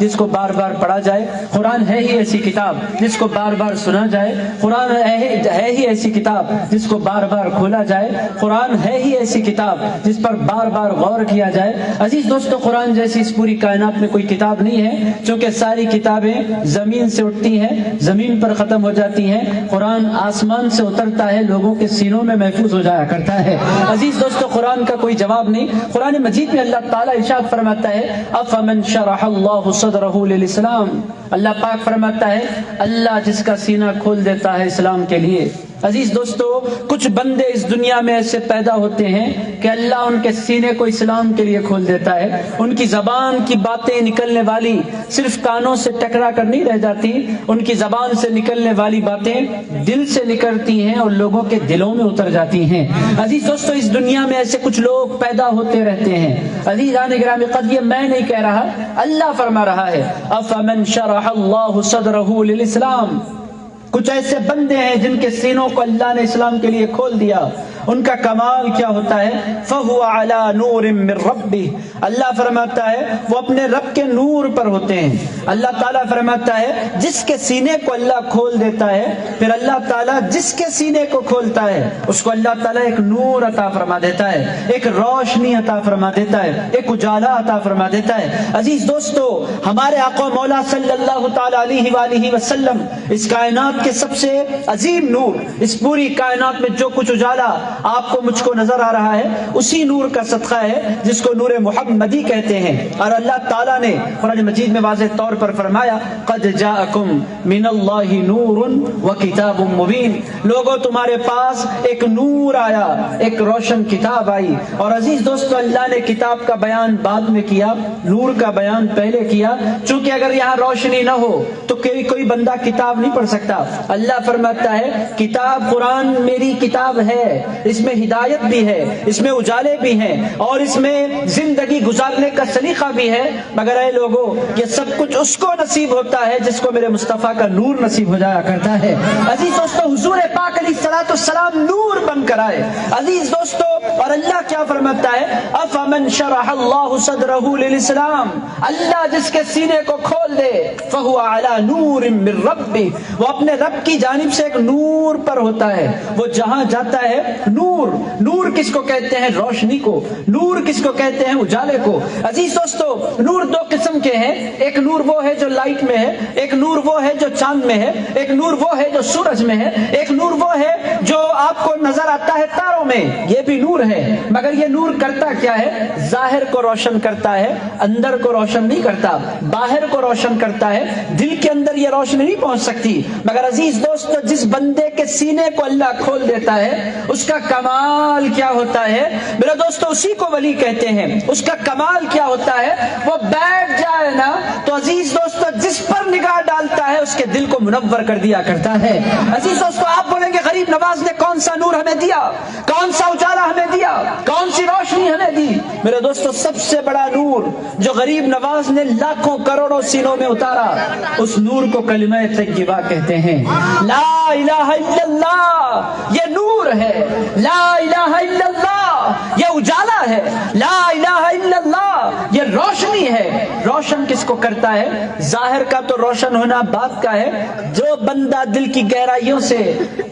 جس کو بار بار پڑھا جائے، قرآن ہے ہی ایسی کتاب جس کو بار بار سنا جائے، قرآن ہے ہی ایسی کتاب جس کو بار بار کھولا جائے، قرآن ہے ہی ایسی کتاب جس پر بار بار غور کیا جائے۔ عزیز دوستو قرآن جیسی اس پوری کائنات میں کوئی کتاب نہیں ہے، چونکہ ساری کتابیں زمین سے اٹھتی ہیں، زمین پر ختم ہو جاتی ہیں، قرآن آسمان سے اترتا ہے، لوگوں کے سینوں میں محفوظ ہو جایا کرتا ہے۔ عزیز دوستو قرآن کا کوئی جواب نہیں۔ قرآن مجید میں اللہ تعالیٰ ارشاد فرماتا ہے افمن شرح اللہ صدرہ للاسلام، اللہ پاک فرماتا ہے اللہ جس کا سینہ کھول دیتا ہے اسلام کے لیے۔ عزیز دوستو کچھ بندے اس دنیا میں ایسے پیدا ہوتے ہیں کہ اللہ ان کے سینے کو اسلام کے لیے کھول دیتا ہے، ان کی زبان کی باتیں نکلنے والی صرف کانوں سے ٹکرا کر نہیں رہ جاتی، ان کی زبان سے نکلنے والی باتیں دل سے نکلتی ہیں اور لوگوں کے دلوں میں اتر جاتی ہیں۔ عزیز دوستو اس دنیا میں ایسے کچھ لوگ پیدا ہوتے رہتے ہیں۔ عزیزان گرامی قدر یہ میں نہیں کہہ رہا، اللہ فرما رہا ہے افمن شرح اللہ صدرہ للاسلام، کچھ ایسے بندے ہیں جن کے سینوں کو اللہ نے اسلام کے لیے کھول دیا، ان کا کمال کیا ہوتا ہے فَهُوَ عَلَى نُورٍ مِّن رَبِّهِ، اللہ فرماتا ہے وہ اپنے رب کے نور پر ہوتے ہیں۔ اللہ تعالیٰ فرماتا ہے جس کے سینے کو اللہ کھول دیتا ہے، پھر اللہ تعالیٰ جس کے سینے کو کھولتا ہے اس کو اللہ تعالیٰ ایک نور عطا فرما دیتا ہے، ایک روشنی عطا فرما دیتا ہے، ایک اجالا عطا فرما دیتا ہے۔ عزیز دوستو ہمارے آقا مولا صلی اللہ تعالیٰ علیہ وآلہ وسلم اس کائنات کے سب سے عظیم نور، اس پوری کائنات میں جو کچھ اجالا آپ کو مجھ کو نظر آ رہا ہے اسی نور کا صدقہ ہے جس کو نور محمدی کہتے ہیں۔ اور اللہ تعالیٰ نے قرآن مجید میں واضح طور پر فرمایا قد جاءکم من اللہ نور وکتاب مبین، لوگوں تمہارے پاس ایک نور آیا، ایک روشن کتاب آئی۔ اور عزیز دوستو اللہ نے کتاب کا بیان بعد میں کیا، نور کا بیان پہلے کیا، چونکہ اگر یہاں روشنی نہ ہو تو کوئی بندہ کتاب نہیں پڑھ سکتا۔ اللہ فرماتا ہے کتاب قرآن میری کتاب ہے، اس میں ہدایت بھی ہے، اس میں اجالے بھی ہیں اور اس میں زندگی گزارنے کا سلیقہ بھی ہے، مگر اے لوگوں یہ سب کچھ اس کو نصیب ہوتا ہے جس کو میرے مصطفیٰ کا نور نصیب ہو جایا کرتا ہے۔ عزیز دوستو حضور پاک علیہ الصلوۃ والسلام نور بن کر آئے۔ عزیز دوستو اور اللہ کیا فرماتا ہے افمن شرح اللہ صدرہ للاسلام، اللہ جس کے سینے کو کھول دے فہو علی نور من ربہ، وہ اپنے رب کی جانب سے ایک نور پر ہوتا ہے، وہ جہاں جاتا ہے نور، نور کس کو کہتے ہیں روشنی کو، نور کس کو کہتے ہیں اجالے کو۔ عزیز دوستو نور دو قسم کے ہیں، ایک نور وہ ہے جو لائٹ میں ہے، ایک نور وہ ہے جو چاند میں ہے، ایک نور وہ ہے جو سورج میں ہے، ایک نور وہ ہے جو آپ کو نظر آتا ہے تاروں میں، یہ بھی نور ہے، مگر یہ نور کرتا کیا ہے ظاہر کو روشن کرتا ہے، اندر کو روشن نہیں کرتا، باہر کو روشن کرتا ہے، دل کے اندر یہ روشنی نہیں پہنچ سکتی۔ مگر عزیز دوستو جس بندے کے سینے کو اللہ کھول دیتا ہے اس کا کمال کیا ہوتا ہے میرے دوستو، اسی کو ولی کہتے ہیں۔ اس کا کمال کیا ہوتا ہے وہ بیٹھ جائے نا تو عزیز دوستو جس پر نگاہ ڈالتا ہے اس کے دل کو منور کر دیا کرتا ہے۔ عزیز دوستو آپ بولیں گے غریب نواز نے کون سا نور ہمیں دیا، کون سا اجالا ہمیں دیا، کون سی روشنی ہمیں دی؟ میرے دوستو سب سے بڑا نور جو غریب نواز نے لاکھوں کروڑوں سینوں میں اتارا اس نور کو کلمہ طیبہ کہتے ہیں۔ لا الہ الا اللہ یہ نور ہے، لا الہ الا اللہ یہ اجالا ہے، لا الہ الا اللہ یہ روشنی ہے۔ روشن کس کو کرتا ہے؟ ظاہر کا تو روشن ہونا بات کا ہے، جو بندہ دل کی گہرائیوں سے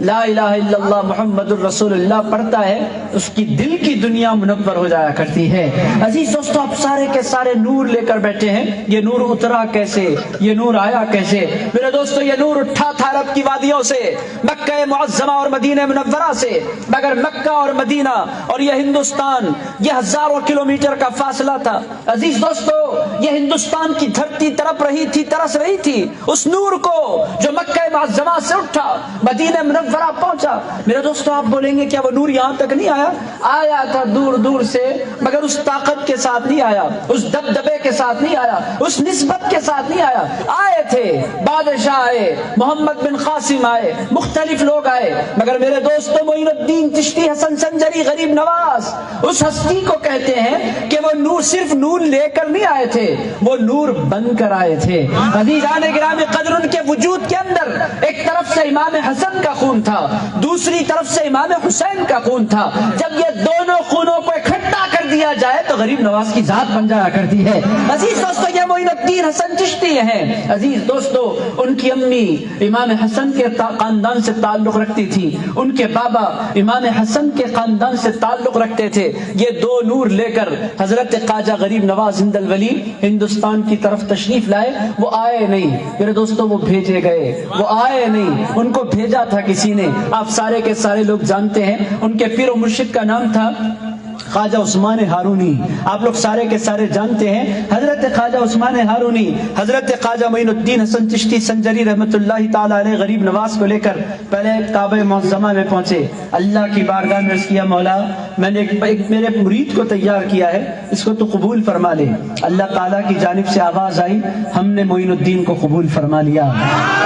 لا الہ الا اللہ محمد الرسول اللہ پڑھتا ہے اس کی دل کی دنیا منور ہو جایا کرتی ہے۔ عزیز دوستو آپ سارے کے سارے نور لے کر بیٹھے ہیں، یہ نور اترا کیسے، یہ نور آیا کیسے؟ میرے دوستو یہ نور اٹھا تھا عرب کی وادیوں سے، مکہ معظمہ اور مدینہ منورہ سے، مگر مکہ اور مدینہ اور یہ ہندوستان یہ ہزاروں کلومیٹر کا فاصلہ تھا۔ عزیز دوستو یہ ہندوستان کی دھرتی تڑپ رہی تھی، ترس رہی تھی اس نور کو جو مکہ معظمہ سے اٹھا مدینہ منورہ پہنچا۔ میرے دوستو آپ بولیں گے کیا وہ نور یہاں تک نہیں آیا؟ آیا تھا دور دور سے، مگر اس طاقت کے ساتھ نہیں آیا، اس دبدبے کے ساتھ نہیں آیا، اس نسبت کے ساتھ نہیں آیا۔ آئے تھے بادشاہ آئے، محمد بن قاسم آئے، مختلف لوگ آئے، مگر میرے دوستو معین الدین چشتی حسن سنجری غریب نواز اس ہستی کو کہتے ہیں کہ وہ نور صرف نور لے کر نہیں آئے تھے، وہ نور بن کر آئے تھے۔ عزیزان گرامی قدر ان کے وجود کے اندر ایک طرف سے امام حسن کا خون تھا، دوسری طرف سے امام حسین کا خون تھا۔ جب یہ دونوں خونوں کو اکٹھا کر دیا دیا جائے تو غریب نواز کی ذات بن جایا کرتی ہے۔ عزیز دوستو یہ معین الدین حسن چشتی ہیں۔ عزیز دوستو ان کی امی امام حسن کے خاندان سے تعلق رکھتی تھی، ان کے بابا امام حسن کے خاندان سے تعلق رکھتے تھے۔ یہ دو نور لے کر حضرت خواجہ غریب نواز ہند الولی ہندوستان کی طرف تشریف لائے۔ وہ آئے نہیں میرے دوستو، وہ بھیجے گئے، وہ آئے نہیں، ان کو بھیجا تھا کسی نے۔ آپ سارے کے سارے لوگ جانتے ہیں ان کے پیر و مرشد کا نام تھا خواجہ عثمان ہارونی۔ آپ لوگ سارے کے سارے جانتے ہیں حضرت خواجہ عثمان ہارونی حضرت خواجہ معین الدین حسن چشتی سنجری رحمۃ اللہ تعالی علیہ غریب نواز کو لے کر پہلے کعبہ معظمہ میں پہنچے۔ اللہ کی بارگاہ میں عرض کیا مولا میں نے ایک میرے مرید کو تیار کیا ہے، اس کو تو قبول فرما لے۔ اللہ تعالیٰ کی جانب سے آواز آئی، ہم نے معین الدین کو قبول فرما لیا۔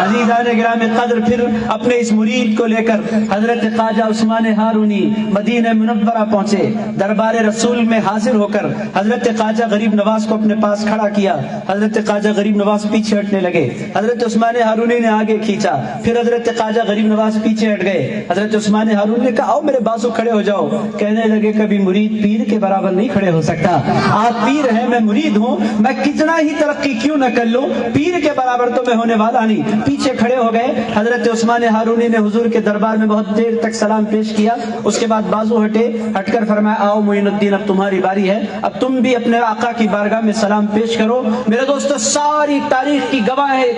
عزیزان گرامی قدر پھر اپنے اس مرید کو لے کر حضرت خواجہ عثمان ہارونی مدینہ منورہ پہنچے۔ دربار رسول میں حاضر ہو کر حضرت خواجہ غریب نواز کو اپنے پاس کھڑا کیا۔ حضرت خواجہ غریب نواز پیچھے ہٹنے لگے، حضرت عثمان ہارونی نے آگے کھینچا، پھر حضرت خواجہ غریب نواز پیچھے ہٹ گئے۔ حضرت عثمان ہارونی نے کہا آؤ میرے بازو کھڑے ہو جاؤ۔ کہنے لگے کبھی مرید پیر کے برابر نہیں کھڑے ہو سکتا، آپ پیر ہیں میں مرید ہوں، میں کتنا ہی ترقی کیوں نہ کر لوں پیر کے برابر تو میں ہونے والا نہیں۔ پیچھے کھڑے ہو گئے۔ حضرت عثمان ہارونی نے حضور کے دربار میں بہت دیر تک سلام پیش کیا، اس کے بعد بازو ہٹے، ہٹ کر فرمایا آؤ معین الدین اب تمہاری باری ہے، اب تم بھی اپنے آقا کی بارگاہ میں سلام پیش کرو۔ میرے دوستو ساری تاریخ کی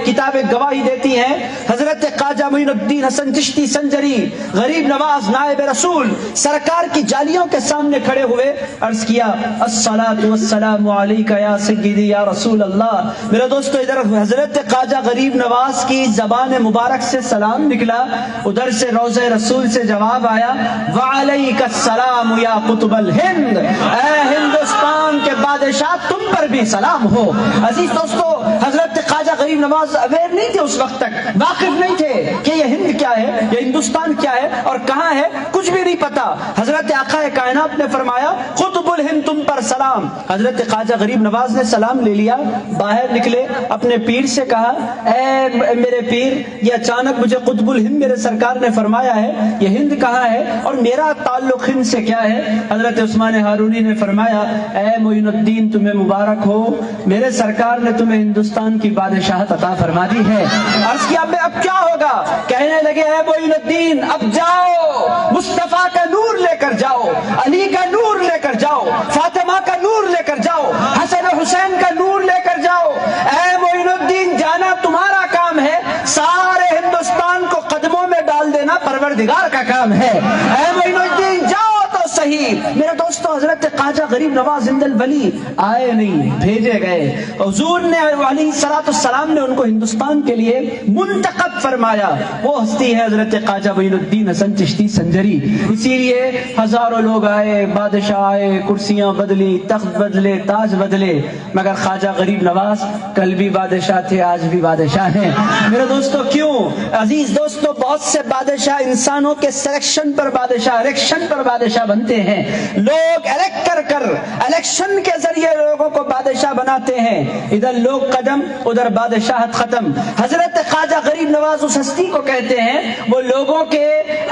کتابیں گواہی دیتی ہیں حضرت خواجہ معین الدین حسن چشتی سنجری غریب نواز نائب رسول سرکار کی جالیوں کے سامنے کھڑے ہوئے، عرض کیا الصلاۃ والسلام علیک یا سیدی یا رسول اللہ۔ میرے دوستو ادھر حضرت خواجہ غریب نواز کی زبان مبارک سے سلام نکلا، ادھر سے روضہ رسول سے جواب آیا وعلیک السلام یا قطب الہند، اے ہندوستان کے بادشاہ تم پر بھی سلام ہو۔ عزیز دوستو حضرت خواجہ غریب نواز اویئر نہیں تھے، اس وقت تک واقف نہیں تھے کہ یہ ہند کیا ہے، یہ ہندوستان کیا ہے اور کہاں ہے، کچھ بھی نہیں پتا۔ حضرت آقا کائنات نے فرمایا قطب الہند تم پر سلام۔ حضرت خواجہ غریب نواز نے سلام لے لیا، باہر نکلے، اپنے پیر سے کہا اے میرے پیر یہ اچانک مجھے قطب الہند میرے سرکار نے فرمایا ہے، یہ ہند کہاں ہے اور میرا تعلق ہند سے کیا ہے؟ حضرت عثمان ہارونی نے فرمایا اے معین الدین تمہیں مبارک ہو، میرے سرکار نے تمہیں ہندوستان کی بادشاہت عطا فرما دی ہے۔ عرض کیا اب کیا ہوگا؟ کہنے لگے اے معین الدین اب جاؤ، مصطفیٰ کا نور لے کر جاؤ، علی کا نور لے کر جاؤ، فاطمہ کا نور لے کر جاؤ، حسن و حسین کا نور لے کر جاؤ۔ اے معین الدین جانا تمہارا کام ہے، سارے ہندوستان کو قدموں میں ڈال دینا پروردگار کا کام ہے۔ اے معین الدین جاؤ تو صحیح۔ میرے دوستو حضرت خواجہ غریب نواز ہند الولی آئے نہیں، بھیجے گئے۔ حضور نے علیہ السلام نے ان کو ہندوستان کے لیے منتخب فرمایا۔ وہ ہستی ہے حضرت خواجہ معین الدین حسن چشتی سنجری۔ اسی لیے ہزاروں لوگ آئے، بادشاہ آئے، کرسیاں بدلی، تخت بدلے، تاج بدلے، مگر خواجہ غریب نواز کل بھی بادشاہ تھے، آج بھی بادشاہ ہیں۔ میرے دوستو کیوں؟ عزیز دوستو بہت سے بادشاہ انسانوں کے سلیکشن پر بادشاہ، الیکشن پر بادشاہ بنتے ہیں۔ لوگ الیکٹ کر الیکشن کے ذریعے لوگوں کو بادشاہ بناتے ہیں، ادھر لوگ قدم ادھر بادشاہت ختم۔ حضرت خواجہ غریب نواز اس ہستی کو کہتے ہیں وہ لوگوں کے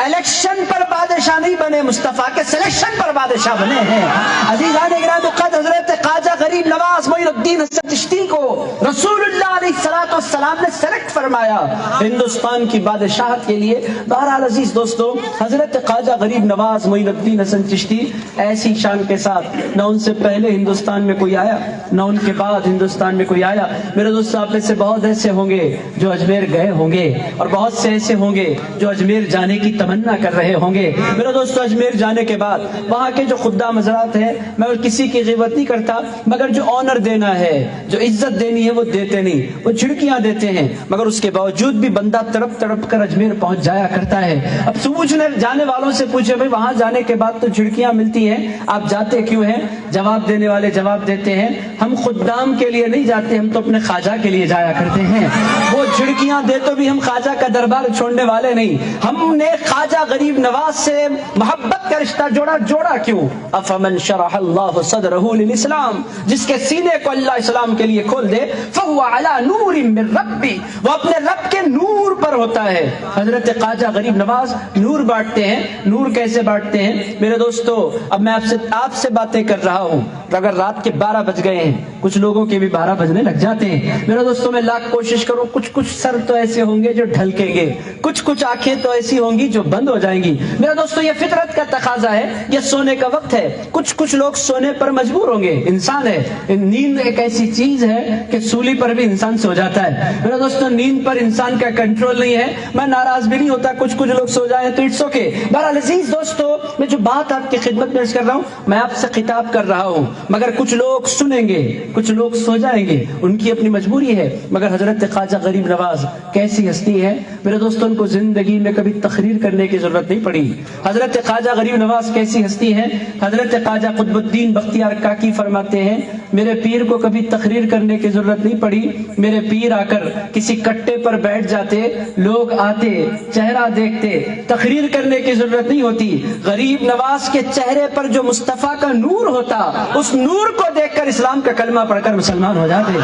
الیکشن پر بادشاہ نہیں بنے، مصطفیٰ کے سلیکشن پر بادشاہ بنے ہیں۔ عزیزان گرامی قدر حضرت خواجہ غریب نواز معین الدین حسن چشتی کو رسول اللہ علیہ السلام نے سلیکٹ فرمایا ہندوستان کی بادشاہت کے لیے۔ بہرحال عزیز دوستو حضرت خواجہ غریب نواز معین الدین حسن چشتی ایسی شان کے ساتھ نہ ان سے پہلے ہندوستان میں کوئی آیا نہ ان کے بعد ہندوستان میں کوئی آیا۔ میرے دوستو آپ میں سے بہت ایسے ہوں گے جو اجمیر گئے ہوں گے اور بہت سے ایسے ہوں گے جو اجمیر جانے کی تمنا کر رہے ہوں گے۔ میرے دوستو اجمیر جانے کے بعد وہاں کے جو خدام حضرات ہیں، میں کسی کی غیبت نہیں کرتا، مگر جو آنر دینا ہے، جو عزت دینی ہے وہ دیتے نہیں، وہ جھڑکیاں دیتے ہیں، مگر اس کے باوجود بھی بندہ تڑپ تڑپ کر اجمیر پہنچ جایا کرتا ہے۔ اب پوچھنے جانے والوں سے پوچھے بھائی وہاں جانے کے بعد تو جھڑکیاں ملتی ہیں، آپ جاتے کیوں ہیں؟ جواب دینے والے جواب دیتے ہیں ہم خدام کے لیے نہیں جاتے، ہم تو اپنے خواجہ کے لیے جایا کرتے ہیں۔ وہ جھڑکیاں دے تو بھی ہم خواجہ کا دربار چھوڑنے والے نہیں. ہم نے خواجہ غریب نواز سے محبت کا رشتہ جوڑا کیوں؟ افمن شرح اللہ صدرہ للاسلام، جس کے سینے کو اللہ اسلام کے لیے کھول دے، فہو علی نور من ربی، وہ اپنے رب کے نور پر ہوتا ہے. حضرت خواجہ غریب نواز نور بانٹتے ہیں. نور کیسے بانٹتے ہیں میرے دوستو؟ اب میں آپ سے باتیں کر رہا ہوں، اگر رات کے 12 بج گئے ہیں، کچھ لوگوں کے بھی 12 بجنے لگ جاتے ہیں میرے دوستو، میں لاکھ کوشش کروں، کچھ سر تو ایسے ہوں گے جو ڈھلکیں گے، کچھ آنکھیں تو ایسی ہوں گی جو بند ہو جائیں گی. میرے دوستو یہ فطرت کا تقاضا ہے، یہ سونے کا وقت ہے. کچھ لوگ سونے پر مجبور ہوں گے، انسان ہے. نیند ایک ایسی چیز ہے کہ سولی پر بھی انسان سو جاتا ہے. میرے دوستو نیند پر انسان کا کنٹرول نہیں ہے. میں ناراض بھی نہیں ہوتا کچھ لوگ سو جائیں تو اٹس اوکے. بہرحال عزیز دوستو، میں جو بات آپ کی خدمت میں عرض کر رہا ہوں، میں آپ سے خطاب کر رہا ہوں، مگر کچھ لوگ سنیں گے، کچھ لوگ سو جائیں گے، ان کی اپنی مجبوری ہے. مگر حضرت خواجہ غریب نواز کیسی ہستی ہے میرے دوستوں، ان کو زندگی میں کبھی تقریر کرنے کی ضرورت نہیں پڑی. حضرت خواجہ غریب نواز کیسی ہستی ہے؟ حضرت خواجہ قطب الدین بختیار کاکی فرماتے ہیں، میرے پیر کو کبھی تقریر کرنے کی ضرورت نہیں پڑی. میرے پیر آ کر کسی کٹے پر بیٹھ جاتے، لوگ آتے، چہرہ دیکھتے، تقریر کرنے کی ضرورت نہیں ہوتی. غریب نواز کے چہرے پر جو مصطفیٰ کا نور ہوتا، اس نور کو دیکھ کر اسلام کا کلمہ پڑھ کر مسلمان ہو جاتے.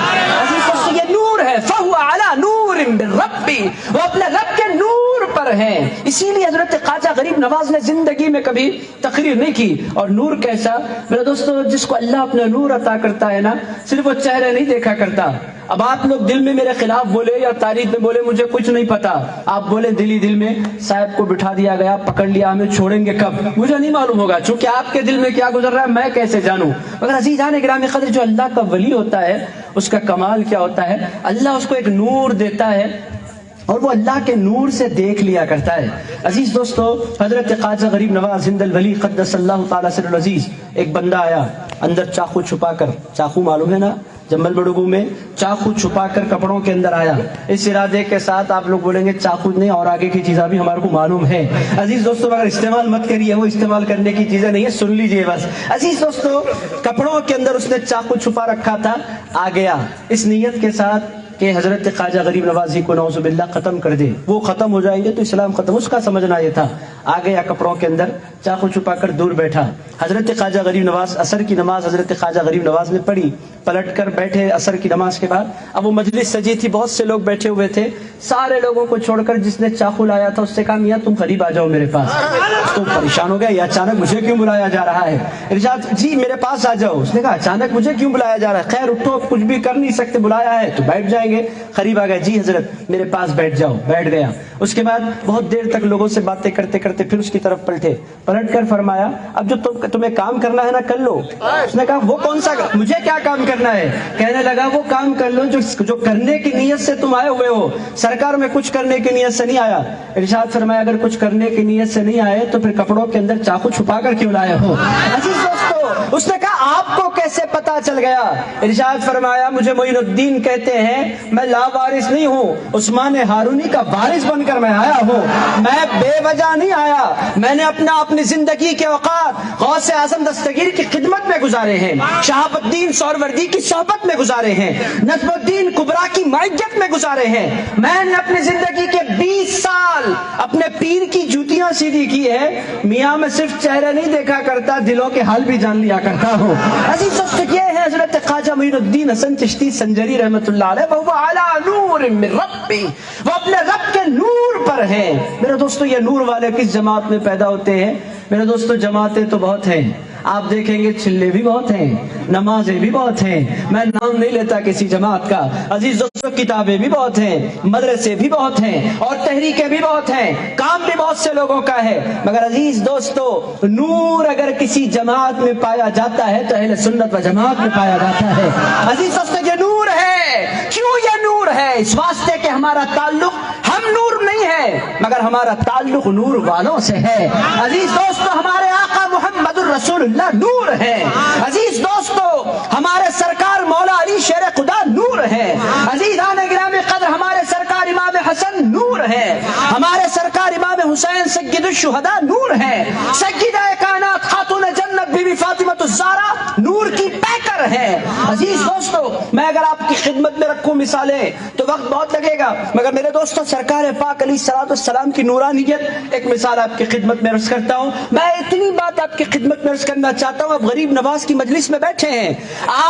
یہ نور ہے، فہو علی نور من ربی، وہ اپنے رب کے نور پر ہیں. اسی لیے حضرت خواجہ غریب نواز نے زندگی میں کبھی تقریر نہیں کی. اور نور کیسا میرے دوستو؟ جس کو اللہ اپنا نور عطا کرتا ہے نا، صرف وہ چہرے نہیں دیکھا کرتا. اب آپ لوگ دل میں میرے خلاف بولے یا تعریف میں بولے، مجھے کچھ نہیں پتا. آپ بولے دل میں صاحب کو بٹھا دیا گیا، پکڑ لیا، ہمیں چھوڑیں گے کب، مجھے نہیں معلوم ہوگا، چونکہ آپ کے دل میں کیا گزر رہا ہے میں کیسے جانوں. مگر عزیزان گرامی قدر، جو اللہ کا ولی ہوتا ہے اس کا کمال کیا ہوتا ہے، اللہ اس کو ایک نور دیتا ہے اور وہ اللہ کے نور سے دیکھ لیا کرتا ہے. عزیز دوستو، حضرت خواجہ غریب نواز ہند الولی قدس اللہ تعالی سر العزیز، ایک بندہ آیا اندر چاقو چھپا کر، چاقو معلوم ہے نا، جمل بڑگو میں چاقو چھپا کر کپڑوں کے اندر آیا، اس ارادے کے ساتھ آپ لوگ بولیں گے چاقو نہیں اور آگے کی چیزیں بھی ہمارے کو معلوم ہے. عزیز دوستو مگر استعمال مت کریے، وہ استعمال کرنے کی چیزیں نہیں ہے، سن لیجئے بس. عزیز دوستو، کپڑوں کے اندر اس نے چاقو چھپا رکھا تھا، آ گیا اس نیت کے ساتھ کہ حضرت خواجہ غریب نوازی کو نعوذ باللہ ختم کر دے، وہ ختم ہو جائیں گے تو اسلام ختم. اس کا سمجھنا یہ تھا. آ گیا کپڑوں کے اندر، چاقو چھپا کر دور بیٹھا. حضرت خواجہ غریب نواز عصر کی نماز حضرت خواجہ غریب نواز نے پڑھی، پلٹ کر بیٹھے عصر کی نماز کے بعد. اب وہ مجلس سجی تھی، بہت سے لوگ بیٹھے ہوئے تھے. سارے لوگوں کو چھوڑ کر جس نے چاقو لایا تھا اس سے کہا میاں تم قریب آ جاؤ میرے پاس. تو پریشان ہو گیا، یہ اچانک مجھے کیوں بلایا جا رہا ہے؟ ارشاد جی میرے پاس آ جاؤ. اس نے کہا اچانک مجھے کیوں بلایا جا رہا ہے؟ خیر اٹھو، کچھ بھی کر نہیں سکتے، بلایا ہے تو بیٹھ جائیں گے. قریب آ گیا، جی حضرت میرے پاس بیٹھ جاؤ. بیٹھ گیا. اس کے بعد بہت دیر تک لوگوں سے باتیں کرتے کرتے پھر اس کی طرف پلٹے، پلٹ کر فرمایا اب جو تمہیں کام کرنا ہے نا کر لو. اس نے کہا وہ کون سا، مجھے کیا کام کرنا ہے؟ کہنے لگا وہ کام کر لو جو کرنے کی نیت سے تم آئے ہوئے ہو. سرکار میں کچھ کرنے کی نیت سے نہیں آیا. ارشاد فرمایا اگر کچھ کرنے کی نیت سے نہیں آئے تو پھر کپڑوں کے اندر چاقو چھپا کر کیوں لائے ہو؟ عزیز دوستو، اس نے کہا آپ کو کیسے پتا چل گیا؟ ارشاد فرمایا مجھے معین الدین کہتے ہیں، میں لاوارث نہیں ہوں، عثمان ہارونی کا وارث بن کر میں آیا ہوں. میں بے وجہ نہیں آیا، میں نے اپنی زندگی کے اوقات غوث اعظم دستگیر کی خدمت میں گزارے ہیں، شہاب الدین سہروردی کی صحبت میں گزارے ہیں، نجم الدین کبریٰ کی معیت میں گزارے ہیں. میں نے اپنی زندگی کے 20 سال اپنے پیر کی جوتیاں سیدھی کی ہے. میاں میں صرف چہرے نہیں دیکھا کرتا، دلوں کے حال بھی جان لیا کرتا ہوں. عزیز دوست، یہ ہے حضرت خواجہ معین الدین حسن چشتی سنجری رحمۃ اللہ علیہ، وہ اعلیٰ نور من ربی، وہ اپنے رب کے نور پر ہیں. میرے دوستو یہ نور والے کس جماعت میں پیدا ہوتے ہیں؟ میرے دوستو جماعتیں تو بہت ہیں، آپ دیکھیں گے چلے بھی بہت ہیں، نمازیں بھی بہت ہیں، میں نام نہیں لیتا کسی جماعت کا. عزیز دوستو کتابیں بھی بہت ہیں، مدرسے بھی بہت ہیں، اور تحریکیں بھی بہت ہیں، کام بھی بہت سے لوگوں کا ہے. مگر عزیز دوستو نور اگر کسی جماعت میں پایا جاتا ہے تو اہل سنت و جماعت میں پایا جاتا ہے. عزیز دوستو یہ نور ہے. کیوں یہ نور ہے؟ اس واسطے کہ ہمارا تعلق، ہم نور نہیں ہے مگر ہمارا تعلق نور والوں سے ہے. عزیز دوستو ہمارے آقا محمد الرسول اللہ نور ہے. عزیز دوستو ہمارے سرکار مولا علی شیر خدا نور ہے. عزیزان گرامی قدر ہمارے سرکار امام حسن نور ہے. ہمارے سرکار امام حسین سید الشہداء نور ہے. سیدہ کائنات خاتون جنت بی بی فاطمہ الزہرا نور کی پیکر پیکر ہیں۔ عزیز دوستو، میں اگر آپ کی خدمت میں رکھوں مثالیں تو وقت بہت لگے گا، مگر میرے دوستو سرکار پاک علیہ الصلوۃ والسلام کی نورانیت ایک مثال آپ کی خدمت میں عرض کرتا ہوں۔ میں اتنی بات آپ کی خدمت میں عرض کرنا چاہتا ہوں، آپ غریب نواز کی مجلس میں بیٹھے ہیں،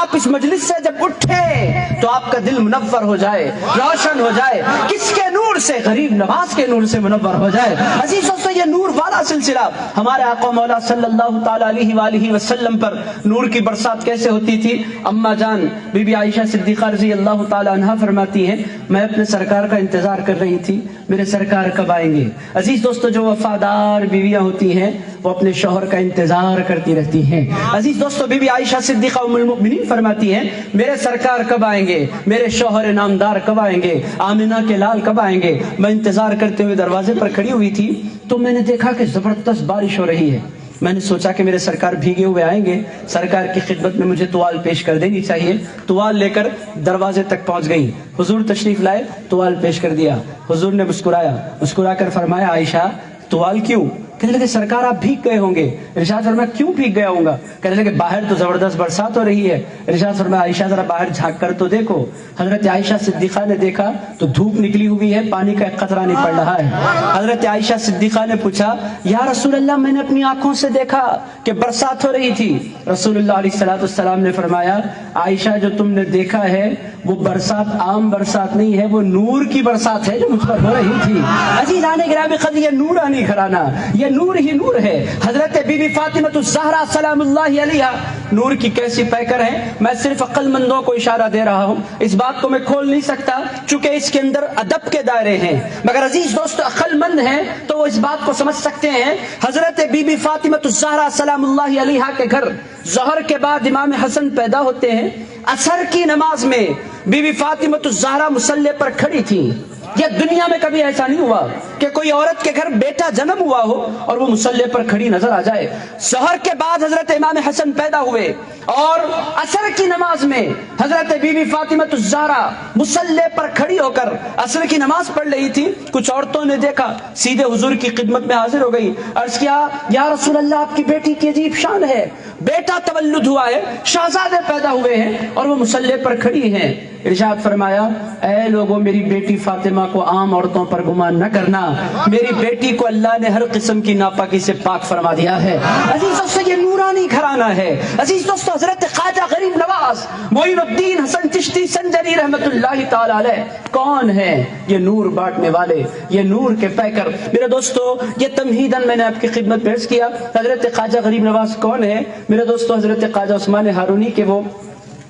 آپ اس مجلس سے جب اٹھے تو آپ کا دل منور ہو جائے، روشن ہو جائے۔ کس کے نور سے؟ غریب نواز کے نور سے منور ہو جائے۔ عزیز دوستو، یہ نور والا سلسلہ ہمارے آقا مولا صلی اللہ تعالی علیہ وآلہ وسلم پر نور کی برسات کیسے ہوتی تھی؟ اما جان بی بی عائشہ صدیقہ رضی اللہ تعالی عنہا فرماتی ہیں، میں اپنے سرکار کا انتظار کر رہی تھی، میرے سرکار کب آئیں گے۔ عزیز دوستو، جو وفادار بیویاں ہوتی ہیں وہ اپنے شوہر کا انتظار کرتی رہتی ہیں۔ عزیز دوستو، بی بی عائشہ صدیقہ ام المؤمنین فرماتی ہیں، میرے سرکار کب آئیں گے، میرے شوہر نامدار کب آئیں گے، آمنہ کے لال کب آئیں گے۔ میں انتظار کرتے ہوئے دروازے پر کھڑی ہوئی تھی تو میں نے دیکھا کہ زبردست بارش ہو رہی ہے۔ میں نے سوچا کہ میرے سرکار بھیگے ہوئے آئیں گے، سرکار کی خدمت میں مجھے توال پیش کر دینی چاہیے۔ توال لے کر دروازے تک پہنچ گئی، حضور تشریف لائے، توال پیش کر دیا۔ حضور نے مسکرا کر فرمایا، عائشہ توال کیوں؟ کہنے لگے سرکار آپ بھیگ گئے ہوں گے۔ ارشاد فرمایا کیوں بھیگ گیا ہوں گا؟ کہنے لگے باہر تو زبردست برسات ہو رہی ہے۔ ارشاد فرمایا عائشہ ذرا باہر جھانک کر تو دیکھو۔ حضرت عائشہ صدیقہ نے دیکھا تو دھوپ نکلی ہوئی ہے، پانی کا ایک قطرہ نہیں پڑ رہا ہے۔ حضرت عائشہ صدیقہ نے پوچھا، یا رسول اللہ میں نے اپنی آنکھوں سے دیکھا کہ برسات ہو رہی تھی۔ رسول اللہ علیہ الصلوۃ والسلام نے فرمایا، عائشہ جو تم نے دیکھا ہے وہ برسات عام برسات نہیں ہے، وہ نور کی برسات ہے جو مجھ پر ہو رہی تھی۔ عزیزان گرامی قدر، یہ نورانی گھرانہ، یہ نور ہی نور ہے۔ حضرت بی بی فاطمہ الزہرا سلام اللہ علیہا نور کی کیسی پیکر ہیں۔ میں صرف عقل مندوں کو اشارہ دے رہا ہوں، اس بات کو میں کھول نہیں سکتا چونکہ اس کے اندر ادب کے دائرے ہیں، مگر عزیز دوست عقل مند ہیں تو وہ اس بات کو سمجھ سکتے ہیں۔ حضرت بی بی فاطمہ الزہرا سلام اللہ علیہا کے گھر ظہر کے بعد امام حسن پیدا ہوتے ہیں۔ عصر کی نماز میں بی بی فاطمہ الزہرا مصلی پر کھڑی تھی۔ یہ دنیا میں کبھی ایسا نہیں ہوا کہ کوئی عورت کے گھر بیٹا جنم ہوا ہو اور وہ مصلی پر کھڑی نظر آ جائے۔ ظہر کے بعد حضرت امام حسن پیدا ہوئے اور عصر کی نماز میں حضرت بی بی فاطمہ الزہرا مصلی پر کھڑی ہو کر عصر کی نماز پڑھ رہی تھی۔ کچھ عورتوں نے دیکھا، سیدھے حضور کی خدمت میں حاضر ہو گئی، عرض کیا، یا رسول اللہ آپ کی بیٹی کی عجیب شان ہے، بیٹا تولد ہوا ہے، شہزادے پیدا ہوئے ہیں اور وہ مصلی پر کھڑی ہیں۔ ارشاد فرمایا، اے لوگوں میری بیٹی فاطمہ کو عام عورتوں پر گمان نہ کرنا، میری بیٹی کو اللہ نے ہر قسم کی ناپاکی سے پاک فرما دیا ہے۔ عزیز دوستو، یہ نورانی گھرانہ ہے۔ عزیز دوستو، حضرت خواجہ غریب نواز معین الدین حسن چشتی سنجری رحمت اللہ تعالی علیہ کون ہے؟ یہ نور بانٹنے والے، یہ نور کے پیکر۔ میرے دوستو، یہ تمہیداً میں نے آپ کی خدمت پیش کیا۔ حضرت خواجہ غریب نواز کون ہے؟ میرے دوستو، حضرت خواجہ عثمان ہارونی کے وہ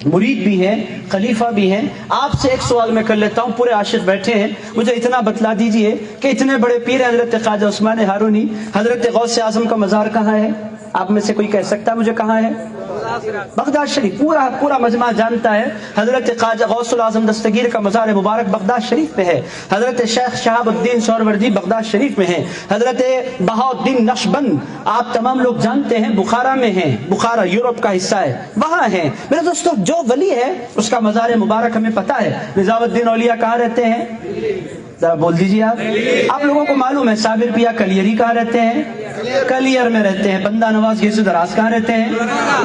مرید بھی ہیں، خلیفہ بھی ہیں۔ آپ سے ایک سوال میں کر لیتا ہوں، پورے عاشق بیٹھے ہیں، مجھے اتنا بتلا دیجئے کہ اتنے بڑے پیر ہیں حضرت خواجہ عثمان ہارونی، حضرت غوث اعظم کا مزار کہاں ہے؟ آپ میں سے کوئی کہہ سکتا ہے مجھے کہاں ہے؟ بغداد شریف۔ پورا مجمع جانتا ہے حضرت خواجہ غوث الاعظم دستگیر کا مزار مبارک بغداد شریف میں ہے۔ حضرت شیخ شہاب الدین سہروردی بغداد شریف میں ہیں۔ حضرت بہاؤالدین نقشبند آپ تمام لوگ جانتے ہیں بخارا میں ہیں، بخارا یورپ کا حصہ ہے، وہاں ہیں۔ میرے دوستو، جو ولی ہے اس کا مزار مبارک ہمیں پتا ہے۔ نظام الدین اولیاء کہاں رہتے ہیں؟ ذرا بول دیجیے آپ لوگوں کو معلوم ہے۔ صابر پیا کلیری کہاں رہتے ہیں؟ کلیر میں رہتے ہیں۔ بندہ نواز یسو دراز کہاں رہتے ہیں؟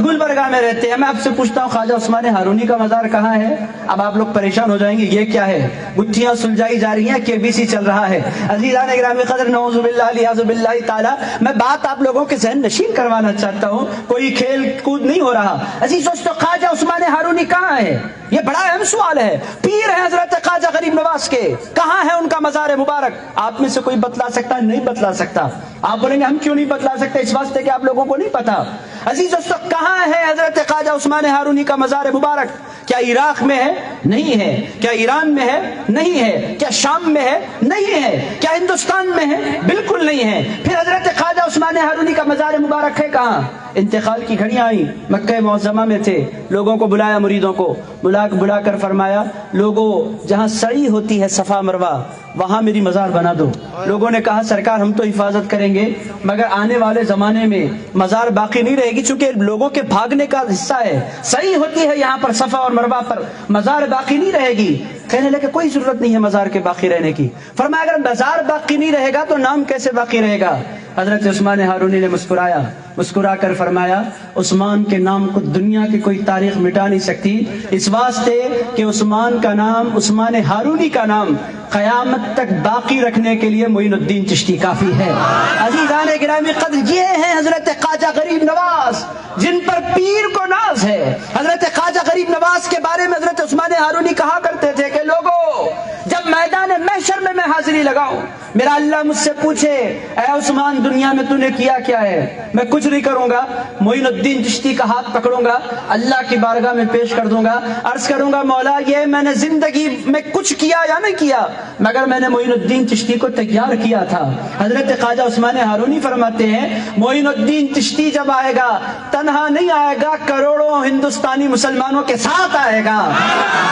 گلبرگہ میں رہتے ہیں۔ میں آپ سے پوچھتا ہوں خواجہ عثمان ہارونی کا مزار کہاں ہے؟ اب آپ لوگ پریشان ہو جائیں گے، یہ کیا ہے؟ گتھیاں سلجائی جا رہی ہیں، KBC چل رہا ہے۔ عزیزان گرامی قدر، نعوذ باللہ الیاذ باللہ تعالی، میں بات آپ لوگوں کے ذہن نشین کروانا چاہتا ہوں، کوئی کھیل کود نہیں ہو رہا۔ عزیز دوستو، خواجہ عثمان ہارونی کہاں ہے؟ یہ بڑا اہم سوال ہے۔ پیر ہے حضرت خواجہ غریب نواز کے، کہاں ہے ان کا مزار مبارک؟ آپ میں سے کوئی بتلا سکتا ہے؟ نہیں بتلا سکتا۔ آپ بولیں گے ہم کیوں نہیں بتلا سکتے؟ اس واسطے کہ آپ لوگوں کو نہیں پتا۔ عزیز دوستو، کہاں ہے حضرت خواجہ عثمان ہارونی کا مزار مبارک؟ کیا عراق میں ہے؟ نہیں ہے۔ کیا ایران میں ہے؟ نہیں ہے۔ کیا شام میں ہے؟ نہیں ہے۔ کیا ہندوستان میں ہے؟ بالکل نہیں ہے۔ پھر حضرت خواجہ عثمان ہارونی کا مزار مبارک ہے کہاں؟ انتقال کی گھڑیاں آئیں، مکہ معظمہ میں تھے، لوگوں کو بلایا، مریدوں کو بلا کر فرمایا، لوگوں جہاں سعی ہوتی ہے صفا مروہ وہاں میری مزار بنا دو۔ لوگوں نے کہا سرکار ہم تو حفاظت کریں گے، مگر آنے والے زمانے میں مزار باقی نہیں رہے گی، چونکہ لوگوں کے بھاگنے کا حصہ ہے، صحیح ہوتی ہے یہاں پر صفا اور مروہ پر، مزار باقی نہیں رہے گی۔ کہنے لگے کوئی ضرورت نہیں ہے مزار کے باقی رہنے کی۔ فرمایا اگر مزار باقی نہیں رہے گا تو نام کیسے باقی رہے گا؟ حضرت عثمان ہارونی نے مسکرا کر فرمایا عثمان کے نام کو دنیا کی کوئی تاریخ مٹا نہیں سکتی، اس واسطے کہ عثمان کا نام، عثمان ہارونی کا نام قیامت تک باقی رکھنے کے لیے معین الدین چشتی کافی ہے۔ عزیزان گرامی قدر، یہ ہیں حضرت خواجہ غریب نواز جن پر پیر کو ناز ہے۔ حضرت خواجہ غریب نواز کے بارے میں حضرت عثمان ہارونی کہا کرتے تھے کہ لوگوں، جب میدان محشر میں حاضری لگاؤں، میرا اللہ مجھ سے پوچھے اے عثمان دنیا میں تو نے کیا کیا ہے، میں کچھ نہیں کروں گا، معین الدین چشتی کا ہاتھ پکڑوں گا، اللہ کی بارگاہ میں پیش کر دوں گا، عرض کروں گا مولا یہ میں نے زندگی میں کچھ کیا یا نہیں کیا، مگر میں نے معین الدین چشتی کو تیار کیا تھا۔ حضرت خواجہ عثمان ہارونی فرماتے ہیں معین الدین چشتی جب آئے گا تنہا نہیں آئے گا، کروڑوں ہندوستانی مسلمانوں کے ساتھ آئے گا،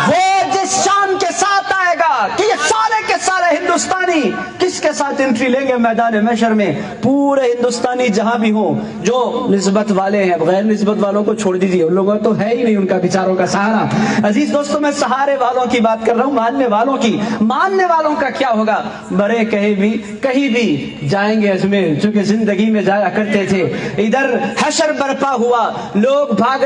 وہ جس شان کے ساتھ آئے گا کہ یہ سارے کے سارے ہندوستانی کس کے ساتھ انٹری لیں گے میدان محشر میں، پورے ہندوستانی جہاں بھی ہوں جو نسبت والے ہیں، غیر نسبت والوں کو چھوڑ دیجیے، ان لوگوں تو ہے ہی نہیں ان کا بیچاروں کا سہارا۔ عزیز دوستوں، میں سہارے والوں کی بات کر رہا ہوں، ماننے والوں کی۔ ماننے والوں کا کیا ہوگا؟ برے کہیں بھی جائیں گے اجمیر، چونکہ زندگی میں جایا کرتے تھے۔ ادھر حشر برپا ہوا، لوگ بھاگ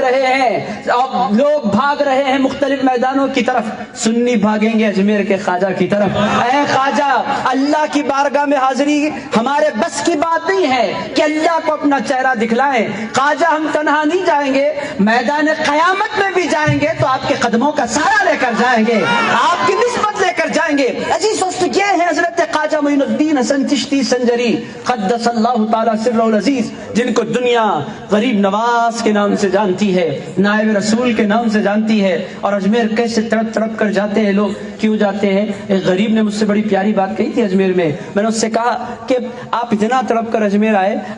رہے ہیں مختلف میدانوں کی طرف، سنی بھاگیں گے اجمیر کے خواجہ کی طرف۔ اے خواجہ، اللہ کی بارگاہ میں حاضری ہمارے بس کی بات نہیں ہے کہ اللہ کو اپنا چہرہ دکھلائیں۔ خواجہ ہم تنہا نہیں جائیں گے، میدان قیامت میں بھی جائیں گے تو آپ کے قدموں کا سایہ لے کر جائیں گے، آپ کی نسبت لے کر جائیں گے۔ عزیز دوستو، یہ ہے حضرت خواجہ معین الدین حسن چشتی سنجری قدس اللہ تعالی سرہ العزیز، جن کو دنیا غریب نواز کے نام سے جانتی ہے، نائب رسول کے نام سے جانتی ہے۔ اور اجمیر کیسے تڑپ تڑپ کر جاتے ہیں لوگ، کیوں جاتے ہیں؟ ایک غریب نے مجھ سے بڑی پیاری بات کہی تھی اجمیر میں نے اس سے کہا کہ آپ اتنا تڑپ کر اجمیر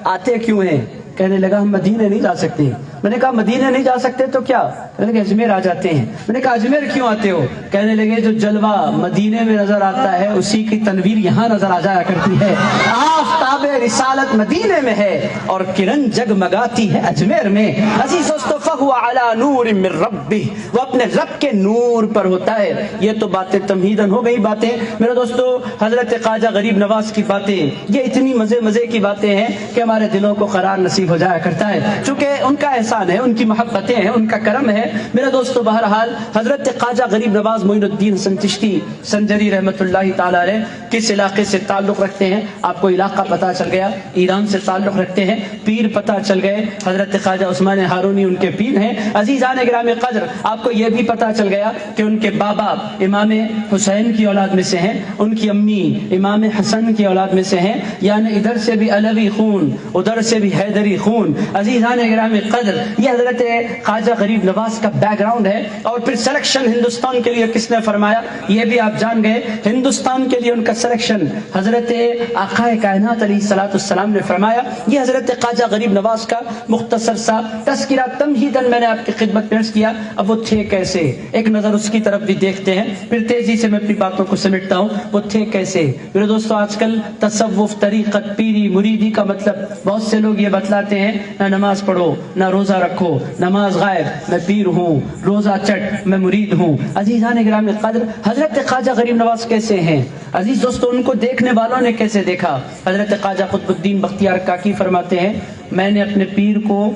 آتے کیوں ہیں؟ کہنے لگا ہم مدینے نہیں جا سکتے۔ میں نے کہا مدینے نہیں جا سکتے تو کیا؟ میں نے کہا اجمیر آ جاتے ہیں۔ میں نے کہا اجمیر کیوں آتے ہو؟ کہنے لگے جو جلوہ مدینے میں نظر آتا ہے اسی کی تنویر یہاں نظر آ جایا کرتی ہے۔ آفتاب رسالت مدینے میں ہے اور کرن جگمگاتی ہے اجمیر میں۔ عزیز دوستو، فہو علی نور من ربہ، وہ اپنے رب کے نور پر ہوتا ہے۔ یہ تو باتیں تمہیدن ہو گئی باتیں میرے دوستو، حضرت خواجہ غریب نواز کی باتیں یہ اتنی مزے کی باتیں ہیں کہ ہمارے دلوں کو قرار نصیب ہو جایا کرتا ہے، چونکہ ان کا احسان ہے، ان کی محبتیں ہیں، ان کا کرم ہے میرے دوستو۔ بہرحال حضرت خواجہ غریب نواز معین الدین حسن چشتی سنجری رحمت اللہ تعالی علیہ کس علاقے سے تعلق رکھتے ہیں؟ آپ کو علاقہ پتہ چل گیا، ایران سے تعلق رکھتے ہیں۔ پیر پتہ چل گئے، حضرت خواجہ عثمان ہارونی ان کے پیر ہیں۔ عزیزان گرامی قدر، آپ کو یہ بھی پتہ چل گیا کہ ان کے بابا امام حسین کی اولاد میں سے ہیں، ان کی امی امام حسن کی اولاد میں سے ہیں، یعنی ادھر سے بھی علوی خون، ادھر سے بھی حیدری خون۔ عزیزان گرامی قدر، یہ حضرت خواجہ غریب نواز کا بیک گراؤنڈ ہے۔ اور پھر سلیکشن ہندوستان کے لیے کس نے فرمایا یہ بھی آپ جان گئے۔ ہندوستان کے لیے ان کا سلیکشن حضرت آقا کائنات علیہ الصلوۃ والسلام نے فرمایا۔ یہ حضرت خواجہ غریب نواز کا مختصر سا تذکرہ تمہیداً میں نے آپ کی خدمت پیش کیا۔ اب وہ تھے کیسے، ایک نظر اس کی طرف بھی دیکھتے ہیں، پھر تیزی سے میں اپنی باتوں کو سمیٹتا ہوں۔ وہ تھے کیسے میرے دوستو؟ آج کل تصوف، طریقت، پیری، مریدی کا مطلب بہت سے لوگ یہ بتلاتے ہیں نہ نماز پڑھو نہ روزہ رکھو، نماز غائب میں پیر ہوں، روزہ چٹ میں مرید ہوں۔ عزیزان گرامی قدر، حضرت خواجہ غریب نواز کیسے ہیں؟ عزیز دوستو، ان کو دیکھنے والوں نے کیسے دیکھا؟ حضرت خواجہ قطب الدین بختیار کاکی فرماتے ہیں میں نے اپنے پیر کو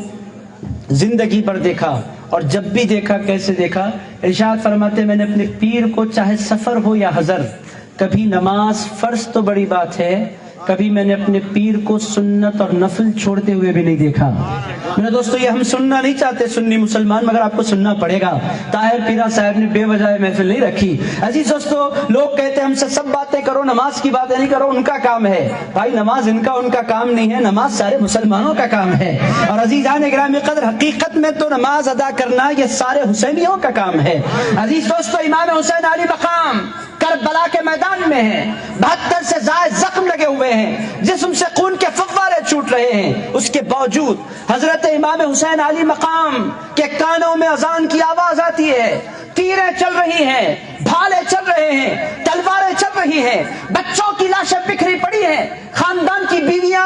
زندگی پر دیکھا، اور جب بھی دیکھا کیسے دیکھا؟ ارشاد فرماتے میں نے اپنے پیر کو چاہے سفر ہو یا حضر، کبھی نماز فرض تو بڑی بات ہے، کبھی میں نے اپنے پیر کو سنت اور نفل چھوڑتے ہوئے بھی نہیں دیکھا۔ میرے دوستو، یہ ہم سننا نہیں چاہتے سنی مسلمان، مگر آپ کو سننا پڑے گا۔ طاہر پیرا صاحب نے بے وجہ محفل نہیں رکھی۔ عزیز دوستو، لوگ کہتے ہیں ہم سے سب باتیں کرو، نماز کی باتیں نہیں کرو، ان کا کام ہے۔ بھائی نماز ان کا کام نہیں ہے، نماز سارے مسلمانوں کا کام ہے۔ اور عزیزان گرامی قدر، حقیقت میں تو نماز ادا کرنا یہ سارے حسینیوں کا کام ہے۔ عزیز دوستو، امام حسین علی مقام کربلا کے میدان میں ہیں، 72 سے زائد زخم لگے ہوئے ہیں، جسم سے خون کے فوارے چھوٹ رہے ہیں، اس کے باوجود حضرت امام حسین علی مقام کے کانوں میں اذان کی آواز آتی ہے، تیریں چل رہی ہیں، بھالے چل رہے ہیں، تلواریں چل رہی ہیں، بچوں کی لاشیں بکھری پڑی ہیں، خاندان کی بیویاں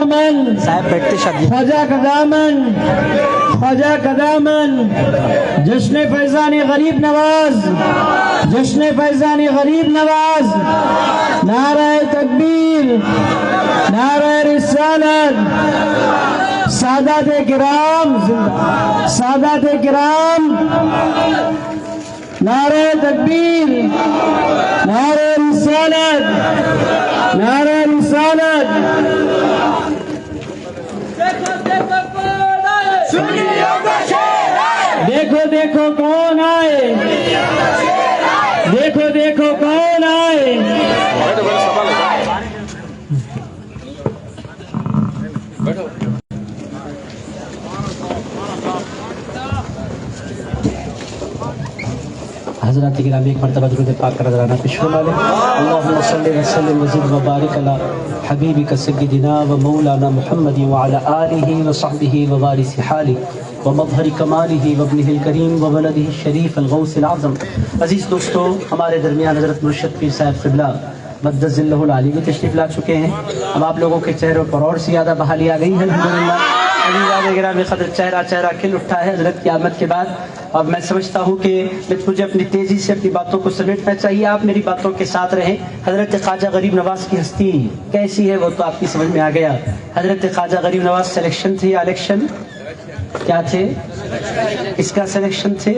علاقمند صاحب بیٹھتے شادی خواجہ قدامن جشن فیضان غریب نواز نعرہ تکبیر نعرہ رسالت سادات کرام نعرہ تکبیر نعرہ رسالت دیکھو کون آئے حضرات گرامی ایک مرتبہ درود پاک کا نذرانہ پیش فرما لیں۔ اللہم صلی وسلم وزد وبارک علی حبیبک سیدنا و مولانا محمد وعلی آلہ وصحبہ ووارث حالہ ومظہر کمالہ وابنہ الکریم وولدہ الشریف الغوث العظم۔ عزیز دوستو، ہمارے درمیان حضرت مرشد پیر صاحب قبلہ مدد ذلہ العالی بھی تشریف لا چکے ہیں۔ اب آپ لوگوں کے چہروں پر اور زیادہ بحالی آ گئی ہے الحمدللہ۔ عزیزان گرامی قدر چہرہ کھل اٹھا ہے حضرت کی آمد کے بعد۔ اب میں سمجھتا ہوں کہ مجھے اپنی تیزی سے اپنی باتوں کو سمیٹنا چاہیے، آپ میری باتوں کے ساتھ رہیں۔ حضرت خواجہ غریب نواز کی ہستی کیسی ہے وہ تو آپ کی سمجھ میں آ گیا۔ حضرت خواجہ غریب نواز سلیکشن تھے یا الیکشن؟ کیا تھے؟ اس کا سلیکشن تھے،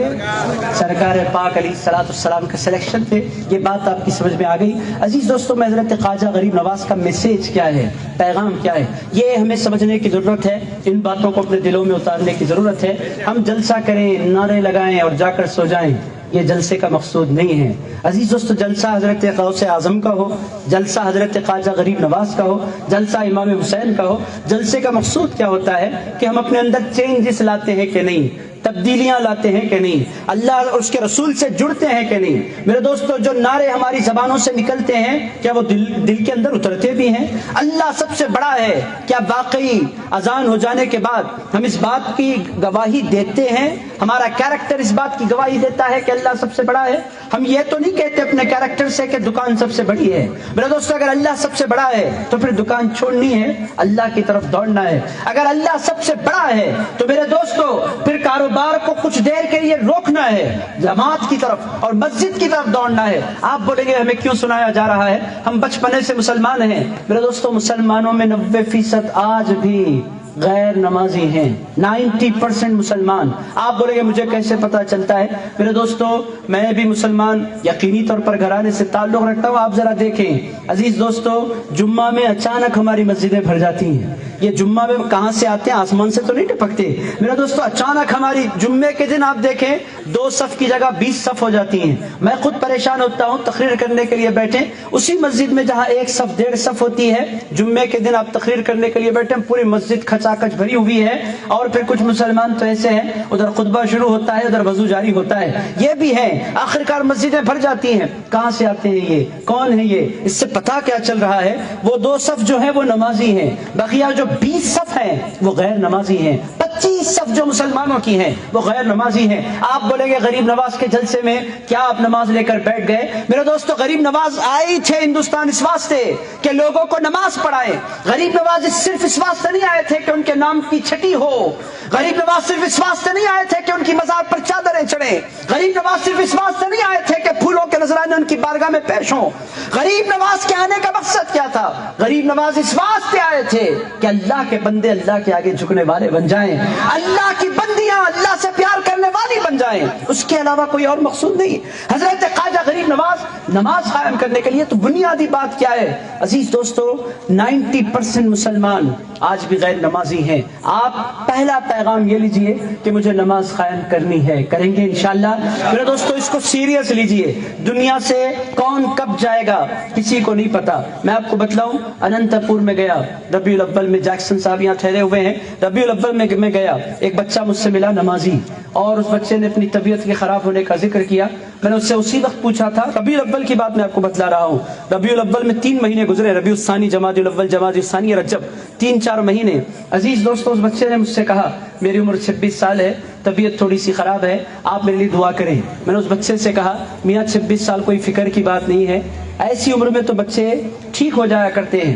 سرکار پاک علیہ السلام کا سلیکشن تھے۔ یہ بات آپ کی سمجھ میں آ گئی۔ عزیز دوستو، میں حضرت خواجہ غریب نواز کا میسیج کیا ہے، پیغام کیا ہے، یہ ہمیں سمجھنے کی ضرورت ہے۔ ان باتوں کو اپنے دلوں میں اتارنے کی ضرورت ہے۔ ہم جلسہ کریں، نعرے لگائیں اور جا کر سو جائیں، یہ جلسے کا مقصود نہیں ہے۔ عزیز دوستو، جلسہ حضرت غوث اعظم کا ہو، جلسہ حضرت خواجہ غریب نواز کا ہو، جلسہ امام حسین کا ہو، جلسے کا مقصود کیا ہوتا ہے کہ ہم اپنے اندر چینجز لاتے ہیں کہ نہیں، تبدیلیاں لاتے ہیں کہ نہیں، اللہ اور اس کے رسول سے جڑتے ہیں کہ نہیں۔ میرے دوستو، جو نعرے ہماری زبانوں سے نکلتے ہیں کیا وہ دل کے اندر اترتے بھی ہیں؟ اللہ سب سے بڑا ہے، کیا واقعی اذان ہو جانے کے بعد ہم اس بات کی گواہی دیتے ہیں؟ ہمارا کیریکٹر اس بات کی گواہی دیتا ہے کہ اللہ سب سے بڑا ہے؟ ہم یہ تو نہیں کہتے اپنے کیریکٹر سے کہ دکان سب سے بڑی ہے۔ میرے دوستو، اگر اللہ سب سے بڑا ہے تو پھر دکان چھوڑنی ہے، اللہ کی طرف دوڑنا ہے۔ اگر اللہ سب سے بڑا ہے تو میرے دوستو پھر کاروبار کو کچھ دیر کے لیے روکنا ہے، جماعت کی طرف اور مسجد کی طرف دوڑنا ہے۔ آپ بولیں گے ہمیں کیوں سنایا جا رہا ہے؟ ہم بچپنے سے مسلمان ہیں۔ میرے دوستو، مسلمانوں میں 90% آج بھی غیر نمازی ہیں، 90% مسلمان۔ آپ بولیں گے مجھے کیسے پتہ چلتا ہے؟ میرے دوستو، میں بھی مسلمان یقینی طور پر گھرانے سے تعلق رکھتا ہوں۔ آپ ذرا دیکھیں عزیز دوستو، جمعہ میں اچانک ہماری مسجدیں بھر جاتی ہیں۔ یہ جمعہ میں کہاں سے آتے ہیں؟ آسمان سے تو نہیں ٹپکتے۔ میرے دوستو، اچانک ہماری جمعے کے دن آپ دیکھیں 2 صف کی جگہ 20 صف ہو جاتی ہیں۔ میں خود پریشان ہوتا ہوں، تقریر کرنے کے لیے بیٹھیں اسی مسجد میں جہاں 1 صف 1.5 صف ہوتی ہے، جمعے کے دن آپ تقریر کرنے کے لیے بیٹھیں، پوری مسجد کھچاکچ بھری ہوئی ہے۔ اور پھر کچھ مسلمان تو ایسے ہیں، ادھر خطبہ شروع ہوتا ہے، ادھر وضو جاری ہوتا ہے، یہ بھی ہے۔ آخرکار مسجدیں بھر جاتی ہیں۔ کہاں سے آتے ہیں یہ؟ کون ہے یہ؟ اس سے پتہ کیا چل رہا ہے؟ وہ 2 صف جو ہیں وہ نمازی ہیں، بقیہ جو 20 صف ہیں وہ غیر نمازی ہیں۔ 25 صف جو مسلمانوں کی ہیں وہ غیر نمازی ہیں۔ آپ بولیں گے غریب نواز کے جلسے میں کیا آپ نماز لے کر بیٹھ گئے؟ میرے دوستو، غریب نواز آئے ہی تھے ہندوستان اس واسطے کہ لوگوں کو نماز پڑھائیں۔ غریب نواز صرف اس واسطے نہیں آئے تھے کہ ان کے نام کی چھٹی ہو۔ غریب نواز صرف اس واسطے نہیں آئے تھے کہ ان کی مزار پر چادریں چڑھیں۔ غریب نواز صرف اس واسطے نہیں آئے تھے کہ پھولوں کے نذرانے ان کی بارگاہ میں پیش ہوں۔ غریب نواز کے آنے کا مقصد کیا تھا؟ غریب نواز اس واسطے آئے تھے کہ اللہ کے بندے اللہ کے آگے جھکنے والے بن جائیں، اللہ کی بندیاں اللہ سے پیار کرنے والی بن جائیں، اس کے علاوہ کوئی اور مقصود نہیں۔ حضرت خواجہ غریب نواز نماز قائم کرنے کے لیے تو بنیادی بات کیا ہے؟ عزیز دوستو، 90% مسلمان آج بھی غیر نمازی ہیں۔ آپ پہلا پیغام یہ لیجئے کہ مجھے نماز قائم کرنی ہے، کریں گے انشاءاللہ۔ میرے دوستو، اس کو سیریس لیجئے۔ دنیا سے کون کب جائے گا کسی کو نہیں پتا۔ میں آپ کو بتلاؤں، اننت پور میں گیا ربیع الاول میں، جیکسن صاحب یہاں ٹھہرے ہوئے ہیں، ربیع الاول میں گیا، ایک بچہ مجھ سے ملا نمازی، اور اس بچے نے اپنی طبیعت کے خراب ہونے کا ذکر کیا۔ میں نے اس سے اسی وقت پوچھا تھا، ربیع الاول کی بات میں آپ کو بتلا رہا ہوں، ربیع الاول میں 3 مہینے گزرے، ربیع الثانی، جمادی الاول، جمادی الثانی، رجب، 3-4 مہینے۔ عزیز دوستو، اس بچے نے مجھ سے کہا میری عمر 26 سال ہے، طبیعت تھوڑی سی خراب ہے، آپ میرے لیے دعا کریں۔ میں نے اس بچے سے کہا میاں 26 سال کوئی فکر کی بات نہیں ہے، ایسی عمر میں تو بچے ٹھیک ہو جایا کرتے ہیں،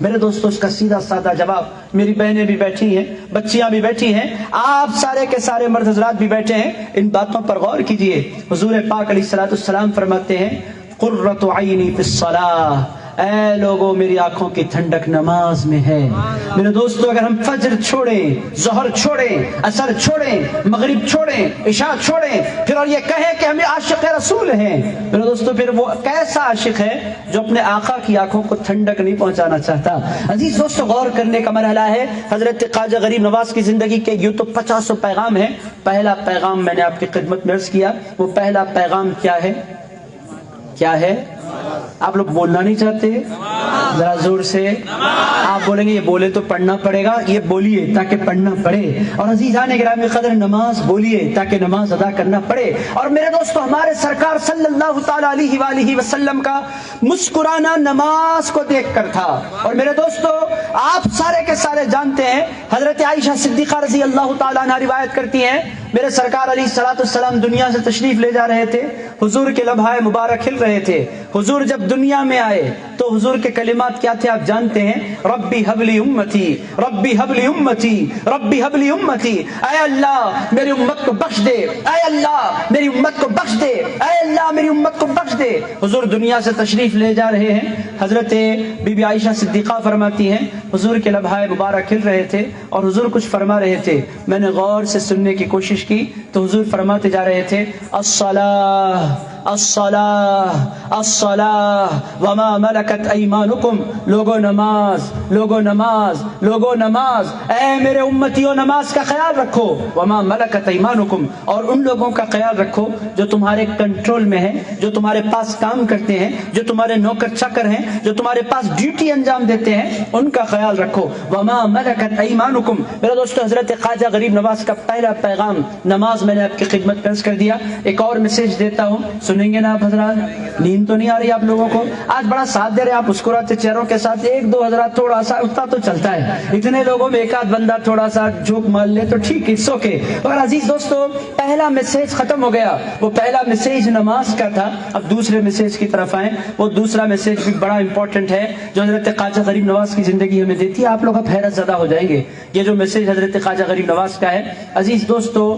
میرے دوستوں اس کا سیدھا سادہ جواب، میری بہنیں بھی بیٹھی ہیں، بچیاں بھی بیٹھی ہیں، آپ سارے کے سارے مرد حضرات بھی بیٹھے ہیں، ان باتوں پر غور کیجئے۔ حضور پاک علیہ الصلوۃ والسلام فرماتے ہیں قرۃ عینی فی الصلاۃ، اے لوگوں میری آنکھوں کی ٹھنڈک نماز میں ہے۔ میرے دوستو اگر ہم فجر چھوڑیں، ظہر چھوڑیں، عصر چھوڑیں، مغرب چھوڑیں، عشاء چھوڑیں، پھر اور یہ کہیں کہ ہمیں عاشق رسول ہیں، میرے دوستو پھر وہ کیسا عاشق ہے جو اپنے آقا کی آنکھوں کو ٹھنڈک نہیں پہنچانا چاہتا؟ عزیز دوستو غور کرنے کا مرحلہ ہے حضرت خواجہ غریب نواز کی زندگی کے، یوں تو 50 پیغام ہیں، پہلا پیغام میں نے آپ کی خدمت میں عرض کیا، وہ پہلا پیغام کیا ہے؟ کیا ہے؟ آپ لوگ بولنا نہیں چاہتے؟ ذرا زور سے آپ بولیں گے، یہ بولے تو پڑھنا پڑے گا، یہ بولیے تاکہ پڑھنا پڑے۔ اور عزیزان گرامی قدر نماز بولیے تاکہ نماز ادا کرنا پڑے۔ اور میرے دوستو ہمارے سرکار صلی اللہ تعالی علیہ وآلہ وسلم کا مسکرانا نماز کو دیکھ کر تھا۔ اور میرے دوستو آپ سارے کے سارے جانتے ہیں حضرت عائشہ صدیقہ رضی اللہ تعالیٰ عنہ روایت کرتی ہیں، میرے سرکار علیہ الصلوۃ والسلام دنیا سے تشریف لے جا رہے تھے، حضور کے لبھائے مبارک کھل رہے تھے۔ حضور جب دنیا میں آئے تو حضور کے کلمات کیا تھے آپ جانتے ہیں؟ ربی حبلی امتی، ربی حبلی امتی، ربی حبلی امتی، اے اللہ میری امت کو بخش دے، اے اللہ میری امت کو بخش دے، اے اللہ میری امت کو بخش دے۔ حضور دنیا سے تشریف لے جا رہے ہیں، حضرت بی بی عائشہ صدیقہ فرماتی ہیں حضور کے لبھائے مبارک کھل رہے تھے اور حضور کچھ فرما رہے تھے، میں نے غور سے سننے کی کوشش کی تو حضور فرماتے جا رہے تھے الصلاۃ الصلاۃ الصلاۃ وما ملکت ایمانکم، لوگو نماز، لوگو نماز، لوگو نماز، اے میرے امتیوں نماز کا خیال رکھو، وما ملکت ایمانکم، اور ان لوگوں کا خیال رکھو جو تمہارے کنٹرول میں ہیں، جو تمہارے پاس کام کرتے ہیں، جو تمہارے نوکر چاکر ہیں، جو تمہارے پاس ڈیوٹی انجام دیتے ہیں، ان کا خیال رکھو، وما ملکت ایمانکم۔ میرے دوستو حضرت خواجہ غریب نواز کا پہلا پیغام نماز میں نے آپ کی خدمت پیش کر دیا۔ ایک اور میسج دیتا ہوں، سنیں گے نا آپ حضرات؟ نیند تو نہیں آ رہی آپ لوگوں کو؟ آج بڑا ساتھ دے رہے آپ مسکراتے چہروں کے ساتھ، ایک دو حضرات تھوڑا سا اتنا تو چلتا ہے، اتنے لوگوں میں ایک آدھ بندہ تھوڑا سا جھوک مار لے تو ٹھیک، اٹس اوکے۔ اور عزیز دوستو پہلا میسج ختم ہو گیا، وہ پہلا میسج نماز کا تھا۔ اب دوسرے میسج کی طرف آئیں، وہ دوسرا میسج بھی بڑا امپورٹنٹ ہے جو حضرت خواجہ غریب نواز کی زندگی ہمیں دیتی ہے۔ آپ لوگ اب حیرت زدہ ہو جائیں گے، یہ جو میسج حضرت خواجہ غریب نواز کا ہے۔ عزیز دوستو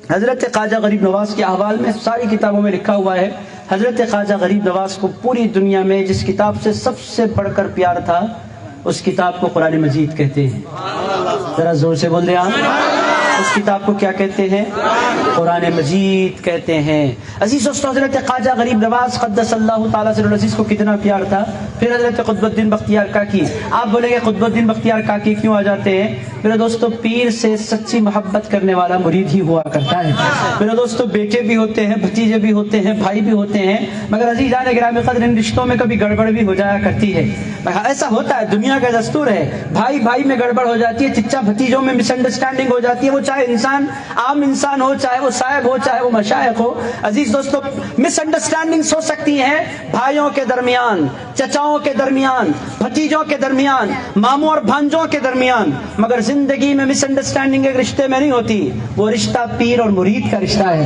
حضرت خواجہ غریب نواز کے احوال میں ساری کتابوں میں لکھا ہوا ہے، حضرت خواجہ غریب نواز کو پوری دنیا میں جس کتاب سے سب سے بڑھ کر پیار تھا اس کتاب کو قرآن مجید کہتے ہیں۔ ذرا زور سے بول دیں آپ، اس کتاب کو کیا کہتے ہیں؟ قرآن مجید کہتے ہیں۔ عزیز دوستو حضرت خواجہ غریب نواز قدس اللہ تعالیٰ سے العزیز کو کتنا پیار تھا۔ پھر حضرت قطب الدین بختیار کاکی، آپ بولیں گے قطب الدین بختیار کاکی کیوں آ جاتے ہیں؟ میرے دوستو پیر سے سچی محبت کرنے والا مرید ہی ہوا کرتا ہے۔ میرے دوستو بیٹے بھی ہوتے ہیں، بھتیجے بھی ہوتے ہیں، بھائی بھی ہوتے ہیں، مگر عزیزان گرامی قدر ان رشتوں میں کبھی گڑبڑ بھی ہو جایا کرتی ہے، ایسا ہوتا ہے، دنیا کا دستور ہے، بھائی بھائی میں گڑبڑ ہو جاتی ہے، چچا بھتیجوں میں مس انڈرسٹینڈنگ ہو جاتی ہے، وہ چاہے انسان عام انسان ہو، چاہے وہ صاحب ہو، چاہے وہ مشائخ ہو۔ عزیز دوستو مس انڈرسٹینڈنگز ہو سکتی ہیں بھائیوں کے درمیان، چچاؤں کے درمیان، بھتیجوں کے درمیان، ماموں اور بھانجوں کے درمیان، مگر زندگی میں مس انڈرسٹینڈنگ ایک رشتے میں نہیں ہوتی، وہ رشتہ پیر اور مرید کا رشتہ ہے۔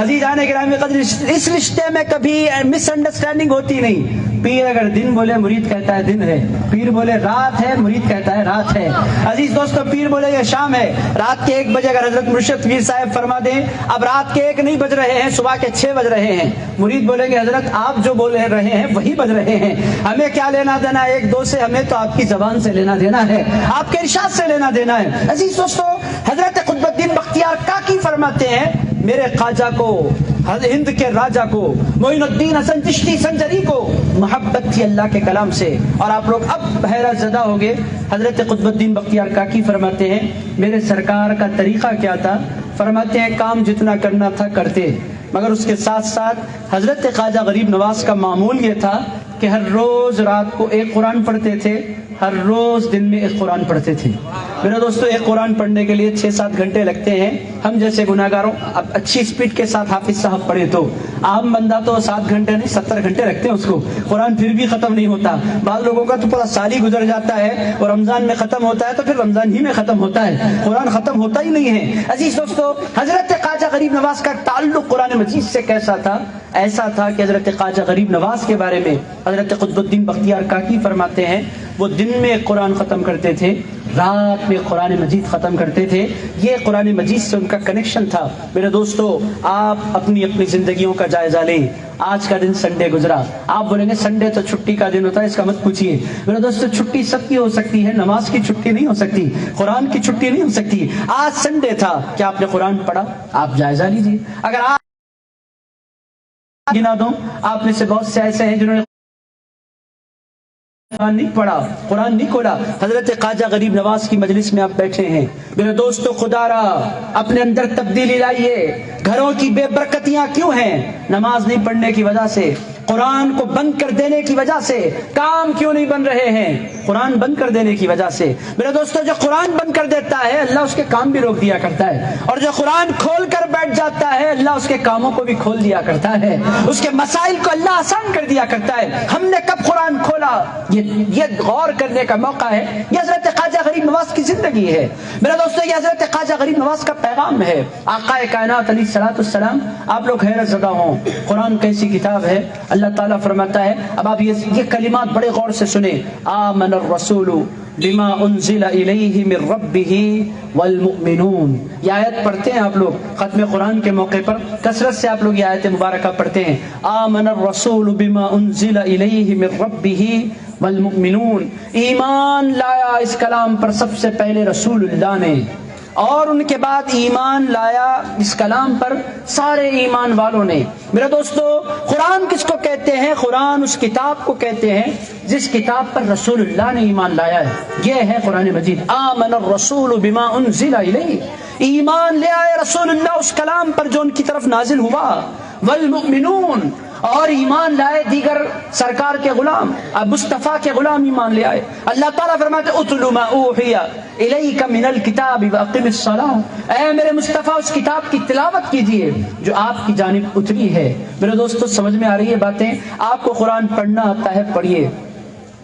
عزیزان گرامی قدر اس رشتے میں کبھی مس انڈرسٹینڈنگ ہوتی نہیں۔ پیر اگر دن بولے مرید کہتا ہے دن ہے، پیر بولے رات ہے مرید کہتا ہے رات ہے۔ عزیز دوستو پیر بولے یہ شام ہے، رات کے 1 بجے اگر حضرت مرشد پیر صاحب فرما دیں اب رات کے 1 نہیں بج رہے ہیں، صبح کے 6 بج رہے ہیں، مرید بولیں گے حضرت آپ جو بول رہے ہیں وہی بج رہے ہیں، ہمیں کیا لینا دینا 1-2 سے، ہمیں تو آپ کی زبان سے لینا دینا ہے، آپ کے ارشاد سے لینا دینا ہے۔ عزیز دوستو حضرت قطب الدین بختیار کاکی فرماتے ہیں میرے خواجہ کو، ہند کے راجہ کو، معین الدین حسن چشتی سنجری کو محبت تھی اللہ کے کلام سے۔ اور آپ لوگ اب حیرت زدہ ہوگے، حضرت قطب الدین بختیار کاکی فرماتے ہیں میرے سرکار کا طریقہ کیا تھا؟ فرماتے ہیں کام جتنا کرنا تھا کرتے، مگر اس کے ساتھ ساتھ حضرت خواجہ غریب نواز کا معمول یہ تھا کہ ہر روز رات کو 1 قرآن پڑھتے تھے، ہر روز دن میں 1 قرآن پڑھتے تھے۔ میرے دوستو ایک قرآن پڑھنے کے لیے 6-7 گھنٹے لگتے ہیں. ہم جیسے گناہگاروں اب اچھی سپیڈ کے ساتھ حافظ صاحب پڑھے تو عام بندہ تو 7 گھنٹے نہیں 70 گھنٹے لگتے ہیں اس کو. قرآن پھر بھی ختم نہیں ہوتا. بعض لوگوں کا تو پورا سال ہی گزر جاتا ہے اور رمضان میں ختم ہوتا ہے تو پھر رمضان ہی میں ختم ہوتا ہے. قرآن ختم ہوتا ہی نہیں ہے. عزیز دوستو حضرت خواجہ غریب نواز کا تعلق قرآن مجید سے کیسا تھا؟ ایسا تھا کہ حضرت خواجہ غریب نواز کے بارے میں حضرت قطب الدین بختیار کاکی فرماتے ہیں وہ دن میں قرآن ختم کرتے تھے, رات میں قرآن مجید ختم کرتے تھے. یہ قرآن مجید سے ان کا کنیکشن تھا. میرے دوستو آپ اپنی اپنی زندگیوں کا جائزہ لیں. آج کا دن سنڈے گزرا, آپ بولیں گے سنڈے تو چھٹی کا دن ہوتا ہے, اس کا مت پوچھیے. میرے دوستو چھٹی سب کی ہو سکتی ہے, نماز کی چھٹی نہیں ہو سکتی, قرآن کی چھٹی نہیں ہو سکتی. آج سنڈے تھا, کیا آپ نے قرآن پڑھا؟ آپ جائزہ لیجیے. اگر آپ گنا دوں آپ میں سے بہت سے ایسے ہیں جنہوں نے قرآن نہیں پڑھا, قرآن نہیں کھولا. حضرت خواجہ غریب نواز کی مجلس میں آپ بیٹھے ہیں. میرے دوستو خدا را اپنے اندر تبدیلی لائیے. گھروں کی بے برکتیاں کیوں ہیں؟ نماز نہیں پڑھنے کی وجہ سے, قرآن کو بند کر دینے کی وجہ سے. کام کیوں نہیں بن رہے ہیں؟ قرآن بند کر دینے کی وجہ سے. میرے دوستو جو قرآن بند کر دیتا ہے اللہ اس کے کام بھی روک دیا کرتا ہے, اور جو قرآن کھول کر بیٹھ جاتا ہے اللہ اس کے کاموں کو بھی کھول دیا کرتا ہے, اس کے مسائل کو اللہ آسان کر دیا کرتا ہے. ہم نے کب قرآن کھولا یہ غور کرنے کا موقع ہے. یہ حضرت خواجہ غریب نواز کی زندگی ہے. میرے دوستو یہ حضرت خواجہ غریب نواز کا پیغام ہے. آقا کائنات علیہ الصلوۃ والسلام, آپ لوگ حیرت زدہ ہوں قرآن کیسی کتاب ہے. اللہ تعالیٰ فرماتا ہے, اب آپ یہ کلمات بڑے غور سے سنیں. آمن الرسول بما انزل الیہ من ربہ والمؤمنون. یہ آیت پڑھتے ہیں آپ لوگ ختم قرآن کے موقع پر, کثرت سے آپ لوگ یہ آیت مبارکہ پڑھتے ہیں. آمن الرسول بما انزل الیہ من ربہ والمؤمنون. ایمان لایا اس کلام پر سب سے پہلے رسول اللہ نے, اور ان کے بعد ایمان لایا اس کلام پر سارے ایمان والوں نے. میرے دوستو قرآن کس کو کہتے ہیں؟ قرآن اس کتاب کو کہتے ہیں جس کتاب پر رسول اللہ نے ایمان لایا ہے. یہ ہے قرآن مجید. آمن الرسول بما انزل الیہ, ایمان لے آئے رسول اللہ اس کلام پر جو ان کی طرف نازل ہوا. والمؤمنون, اور ایمان لائے دیگر سرکار کے غلام مصطفیٰ کے غلام ایمان لے آئے. اللہ تعالیٰ فرماتے اتل ما اوحی الیک من الکتاب واقم الصلاۃ. اے میرے مصطفیٰ اس کتاب کی تلاوت کیجئے جو آپ کی جانب اتری ہے. میرے دوستو سمجھ میں آ رہی ہے باتیں؟ آپ کو قرآن پڑھنا آتا ہے پڑھیے,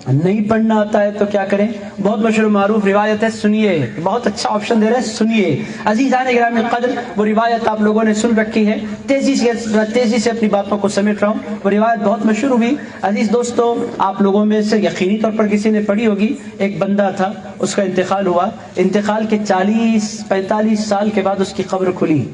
نہیں پڑھنا آتا ہے تو کیا کریں؟ بہت مشہور معروف روایت ہے, سنیے. بہت اچھا آپشن دے رہے ہیں, سنیے. عزیزان گرامی قدر, وہ روایت آپ لوگوں نے سن رکھی ہے. تیزی سے اپنی باتوں کو سمیٹ رہا ہوں. وہ روایت بہت مشہور ہوئی. عزیز دوستو آپ لوگوں میں سے یقینی طور پر کسی نے پڑھی ہوگی. ایک بندہ تھا, اس کا انتقال ہوا. انتقال کے 40-45 سال کے بعد اس کی قبر کھلی.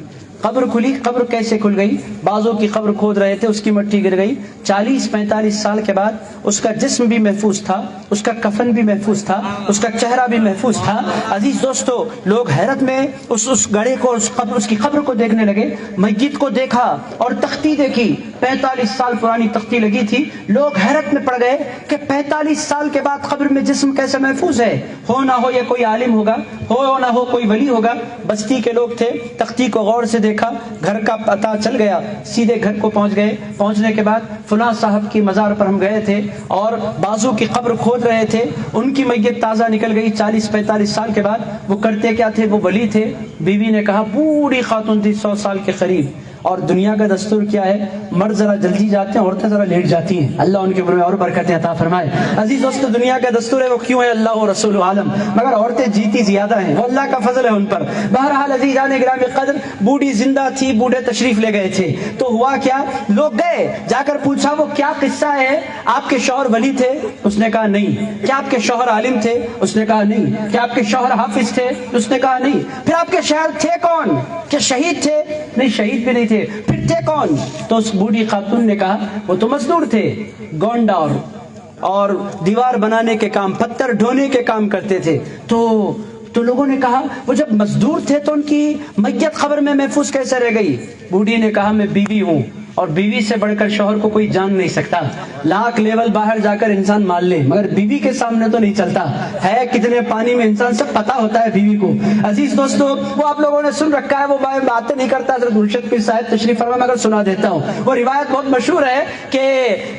قبر کیسے کھل گئی؟ بعضوں کی قبر کھود رہے تھے, اس کی مٹی گر گئی. 40-45 سال کے بعد اس کا جسم بھی محفوظ تھا, اس کا کفن بھی محفوظ تھا, اس کا چہرہ بھی محفوظ تھا. عزیز دوستو لوگ حیرت میں اس گڑھے کو, اس کی قبر کو دیکھنے لگے. میت کو دیکھا اور تختی دیکھی, 45 سال پرانی تختی لگی تھی. لوگ حیرت میں پڑ گئے کہ 45 سال کے بعد قبر میں جسم کیسے محفوظ ہے؟ ہو نہ ہو یہ کوئی عالم ہوگا, ہو نہ ہو کوئی ولی ہوگا. بستی کے لوگ تھے, تختی کو غور سے دیکھا, گھر کا پتہ چل گیا, سیدھے گھر کو پہنچ گئے. پہنچنے کے بعد فلاں صاحب کی مزار پر ہم گئے تھے اور بازو کی قبر کھود رہے تھے, ان کی میت تازہ نکل گئی 40-45 سال کے بعد. وہ کرتے کیا تھے؟ وہ ولی تھے. بیوی نے کہا, بوڑھی خاتون تھی 100 سال کے قریب, اور دنیا کا دستور کیا ہے؟ مرد ذرا جلدی جاتے ہیں, عورتیں ذرا لیٹ جاتی ہیں. اللہ ان کے اوپر اور برکتیں عطا فرمائے. عزیز دوستو دنیا کا دستور ہے, وہ کیوں ہے اللہ و رسول عالم, مگر عورتیں جیتی زیادہ ہیں, وہ اللہ کا فضل ہے ان پر. بہرحال عزیزان گرامی قدر, بوڑھی زندہ تھی, بوڑھے تشریف لے گئے تھے. تو ہوا کیا؟ لوگ گئے, جا کر پوچھا وہ کیا قصہ ہے؟ آپ کے شوہر ولی تھے؟ اس نے کہا نہیں. کیا آپ کے شوہر عالم تھے؟ اس نے کہا نہیں. کیا آپ کے شوہر حافظ تھے؟ اس نے کہا نہیں. پھر آپ کے شوہر تھے کون؟ کہ شہید تھے؟ نہیں, شہید بھی نہیں تھے. پھر تھے کون؟ تو اس بوڑھی خاتون نے کہا وہ تو مزدور تھے, گونڈا اور دیوار بنانے کے کام, پتھر ڈھونے کے کام کرتے تھے. تو لوگوں نے کہا وہ جب مزدور تھے تو ان کی میت قبر میں محفوظ کیسے رہ گئی؟ بوڑھی نے کہا میں بیوی ہوں, اور بیوی سے بڑھ کر شوہر کو کوئی جان نہیں سکتا. لاکھ لیول باہر جا کر انسان مان لے مگر بیوی کے سامنے تو نہیں چلتا ہے. کتنے پانی میں انسان سب پتا ہوتا ہے بیوی کو. عزیز دوستو وہ آپ لوگوں نے سن رکھا ہے, وہ باتیں نہیں کرتا. حضرت مرشد پیر صاحب تشریف فرما, میں اگر سنا دیتا ہوں. وہ روایت بہت مشہور ہے کہ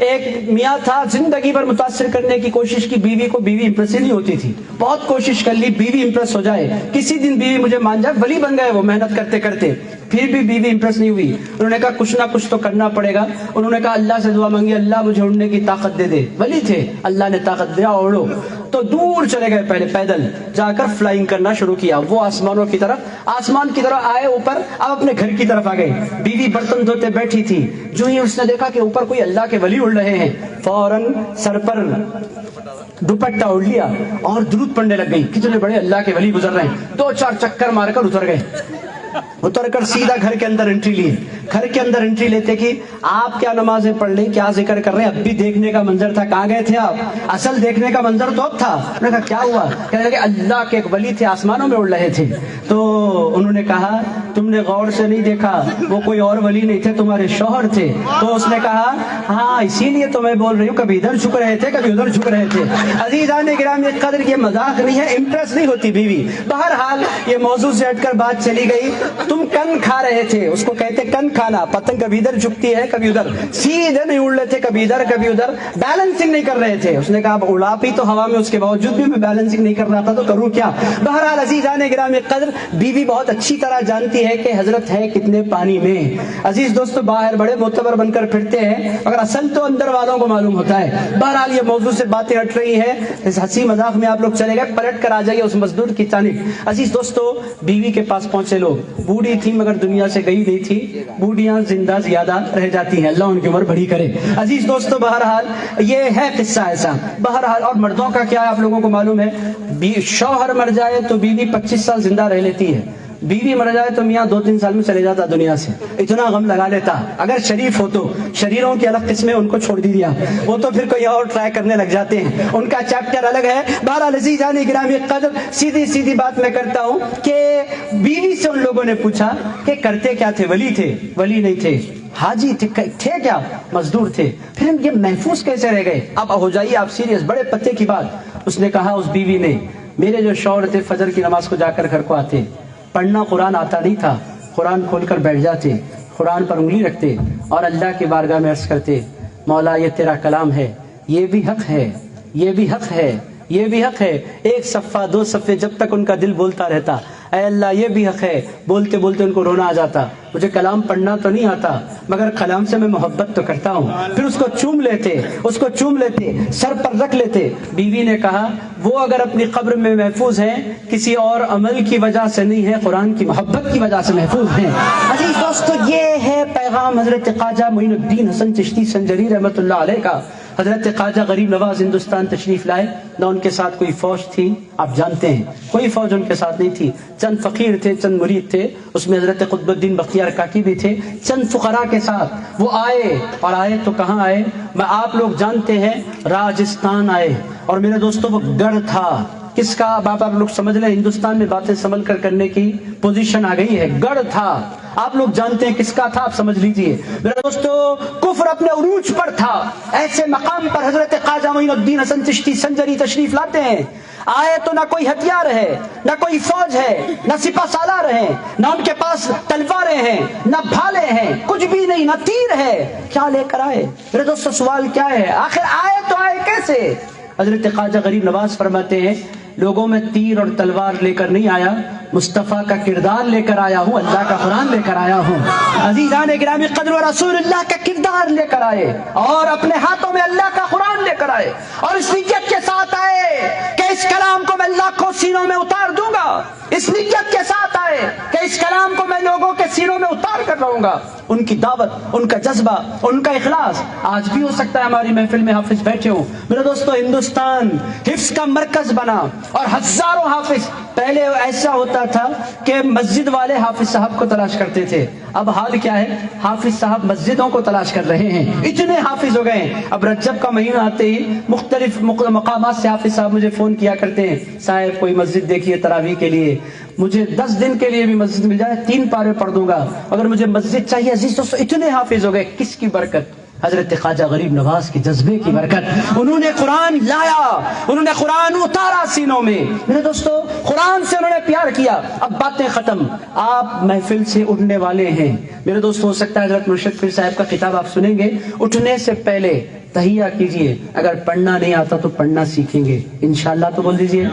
ایک میاں تھا, زندگی بھر متاثر کرنے کی کوشش کی بیوی کو, بیوی امپریس نہیں ہوتی تھی. بہت کوشش کر لی بیوی امپریس ہو جائے, کسی دن بیوی مجھے مان جائے. ولی بن گئے وہ محنت کرتے کرتے, پھر بھی بیوی امپریس نہیں ہوئی. انہوں نے کہا کچھ نہ کچھ تو کرنا پڑے گا. انہوں نے کہا اللہ سے دعا مانگی, اللہ مجھے اڑنے کی طاقت دے دے. ولی تھے, اللہ نے طاقت دیا, اڑو. تو دور چلے گئے, پہلے پیدل جا کر فلائنگ کرنا شروع کیا. وہ آسمانوں کی طرف, آسمان کی طرف آئے اوپر. اب اپنے گھر کی طرف آ گئے. بیوی برتن دھوتے بیٹھی تھی. جو ہی اس نے دیکھا کہ اوپر کوئی اللہ کے ولی اڑ رہے ہیں, فوراً سر پر دوپٹہ اڑ لیا اور درود پڑھنے لگ گئی. کتنے بڑے اللہ کے ولی گزر رہے ہیں. 2-4 چکر مار کر اتر گئے. اتر کر سیدھا گھر کے اندر انٹری لیے. گھر کے اندر انٹری لیتے کہ آپ کیا نمازیں پڑھ لیں, کیا ذکر کر رہے ہیں. اب بھی دیکھنے کا منظر تھا, کہاں گئے تھے آپ؟ اصل دیکھنے کا منظر تو اب تھا. انہوں نے کہا کیا ہوا؟ کہنے لگے اللہ کے ایک ولی تھے, آسمانوں میں اڑ رہے تھے. تو انہوں نے کہا تم نے غور سے نہیں دیکھا, وہ کوئی اور ولی نہیں تھے, تمہارے شوہر تھے. تو اس نے کہا ہاں اسی لیے تو میں بول رہی ہوں, کبھی ادھر جھک رہے تھے کبھی ادھر جھک رہے تھے. عزیزان گرامی قدر, یہ مذاق نہیں ہے, امپریس نہیں ہوتی بیوی. بہرحال یہ موضوع سے ہٹ کر بات چلی گئی. تم کن کھا رہے تھے, اس کو کہتے کن کھانا. پتنگ کبھی ادھر جھکتی ہے کبھی ادھر, سیدھے نہیں اڑ رہے تھے, کبھی ادھر کبھی ادھر, بیلنسنگ نہیں کر رہے تھے. اس نے کہا اب اڑا بھی تو ہوا میں, اس کے باوجود بھی میں بیلنسنگ نہیں کر رہا تھا, تو کروں کیا. بہرحال عزیزان گرامی قدر, بیوی بہت اچھی طرح جانتی ہے کہ حضرت ہے کتنے پانی میں. عزیز دوستو باہر بڑے معتبر بن کر پھرتے ہیں مگر اصل تو اندر والوں کو معلوم ہوتا ہے. بہرحال یہ موضوع سے باتیں ہٹ رہی ہے, اس ہنسی مذاق میں آپ لوگ چلے گئے, پلٹ کر آ جائیے اس مزدور کی جانب. عزیز دوستو بیوی کے پاس پہنچے لوگ. بوڑھی تھی مگر دنیا سے گئی نہیں تھی. بوڑھیاں زندہ زیادہ رہ جاتی ہیں, اللہ ان کی عمر بڑی کرے. عزیز دوستو بہرحال یہ ہے قصہ ایسا. بہرحال اور مردوں کا کیا ہے آپ لوگوں کو معلوم ہے, شوہر مر جائے تو بیوی 25 سال زندہ رہ لیتی ہے. بیوی مر جائے تو میاں 2-3 سال میں چلے جاتا دنیا سے. اتنا غم لگا لیتا. اگر شریف ہو تو, شریروں کی الگ قسمیں ان کو چھوڑ دیا, وہ تو پھر کوئی اور ٹرائی کرنے لگ جاتے ہیں, ان کا چیپٹر الگ ہے. بہرحال عزیزان گرامی قدر, سیدھی بات میں کرتا ہوں کہ بیوی سے ان لوگوں نے پوچھا کہ کرتے کیا تھے. ولی تھے؟ ولی نہیں تھے. حاجی تھے کیا؟ مزدور تھے. پھر یہ محفوظ کیسے رہ گئے؟ اب ہو جائیے آپ سیریس, بڑے پتے کی بات. اس نے کہا, اس بیوی نے, میرے جو شوہر تھے فجر کی نماز کو جا کر گھر کو آتے, پڑھنا قرآن آتا نہیں تھا, قرآن کھول کر بیٹھ جاتے, قرآن پر انگلی رکھتے اور اللہ کی بارگاہ میں عرض کرتے, مولا یہ تیرا کلام ہے, یہ بھی حق ہے, یہ بھی حق ہے, یہ بھی حق ہے. 1 صفحہ 2 صفحے جب تک ان کا دل بولتا رہتا, اے اللہ یہ بھی حق ہے, بولتے بولتے ان کو رونا آ جاتا. مجھے کلام پڑھنا تو نہیں آتا مگر کلام سے میں محبت تو کرتا ہوں. پھر اس کو چوم لیتے, سر پر رکھ لیتے. بیوی نے کہا وہ اگر اپنی قبر میں محفوظ ہیں کسی اور عمل کی وجہ سے نہیں ہے, قرآن کی محبت کی وجہ سے محفوظ ہیں. عزیز دوستو یہ ہے پیغام حضرت خواجہ معین الدین حسن چشتی سنجری رحمۃ اللہ علیہ کا. حضرت خواجہ غریب نواز ہندوستان تشریف لائے, نہ ان کے ساتھ کوئی فوج تھی, آپ جانتے ہیں کوئی فوج ان کے ساتھ نہیں تھی. چند فقیر تھے, چند مرید تھے, اس میں حضرت قطب الدین بختیار کاکی بھی تھے, چند فقراء کے ساتھ وہ آئے. اور آئے تو کہاں آئے, میں آپ لوگ جانتے ہیں راجستھان آئے. اور میرے دوستوں وہ گڑھ تھا کس کا, آپ لوگ سمجھ لیں, ہندوستان میں باتیں سنبھل کر کرنے کی پوزیشن آ گئی ہے. گڑھ تھا, آپ لوگ جانتے ہیں کس کا تھا, آپ سمجھ لیجئے. میرے دوستو کفر اپنے عروج پر تھا. ایسے مقام پر حضرت خواجہ معین الدین حسن چشتی سنجری تشریف لاتے ہیں. آئے تو نہ کوئی ہتھیار ہے, نہ کوئی فوج ہے, نہ سپہ سالار ہیں, نہ ان کے پاس تلواریں ہیں, نہ بھالے ہیں, کچھ بھی نہیں, نہ تیر ہے. کیا لے کر آئے؟ میرے دوستو سوال کیا ہے, آخر آئے تو آئے کیسے؟ حضرت خواجہ غریب نواز فرماتے ہیں لوگوں میں تیر اور تلوار لے کر نہیں آیا, مصطفیٰ کا کردار لے کر آیا ہوں, اللہ کا قرآن لے کر آیا ہوں. عزیزان گرامی قدر و رسول اللہ کا کردار لے کر آئے اور اپنے ہاتھوں میں اللہ کا قرآن لے کر آئے, اور اس نیت کے ساتھ آئے کہ اس کلام کو میں لاکھوں سینوں میں اتار دوں گا. اس نیت کے ساتھ آئے کہ اس کلام کو میں لوگوں کے سینوں میں اتار کر رہوں گا. ان کی دعوت, ان کا جذبہ, ان کا اخلاص آج بھی ہو سکتا ہے ہماری محفل میں حافظ بیٹھے ہوں. میرے دوستو ہندوستان حفظ کا مرکز بنا اور ہزاروں حافظ. پہلے ایسا ہوتا تھا کہ مسجد والے حافظ صاحب کو تلاش کرتے تھے, اب حال کیا ہے, حافظ صاحب مسجدوں کو تلاش کر رہے ہیں. اتنے حافظ ہو گئے ہیں. اب رجب کا مہینہ آتے ہی مختلف مقامات سے حافظ صاحب مجھے فون کیا کرتے ہیں, صاحب کوئی مسجد دیکھیے تراویح کے لیے. مجھے 10 دن کے لیے بھی مسجد مل جائے 3 پارے پڑھ دوں گا، اگر مجھے مسجد چاہیے۔ عزیز دوستو اتنے حافظ ہو گئے، کس کی برکت؟ حضرت خواجہ غریب نواز کے جذبے کی برکت۔ انہوں نے قرآن لایا، انہوں نے قرآن اتارا سینوں میں، میرے دوستو قرآن سے انہوں نے پیار کیا۔ اب باتیں ختم، آپ محفل سے اٹھنے والے ہیں میرے دوستو۔ ہو سکتا ہے حضرت مرشد پیر صاحب کا خطاب آپ سنیں گے، اٹھنے سے پہلے تحیہ کیجئے، اگر پڑھنا نہیں آتا تو پڑھنا سیکھیں گے انشاءاللہ، تو بول دیجئے۔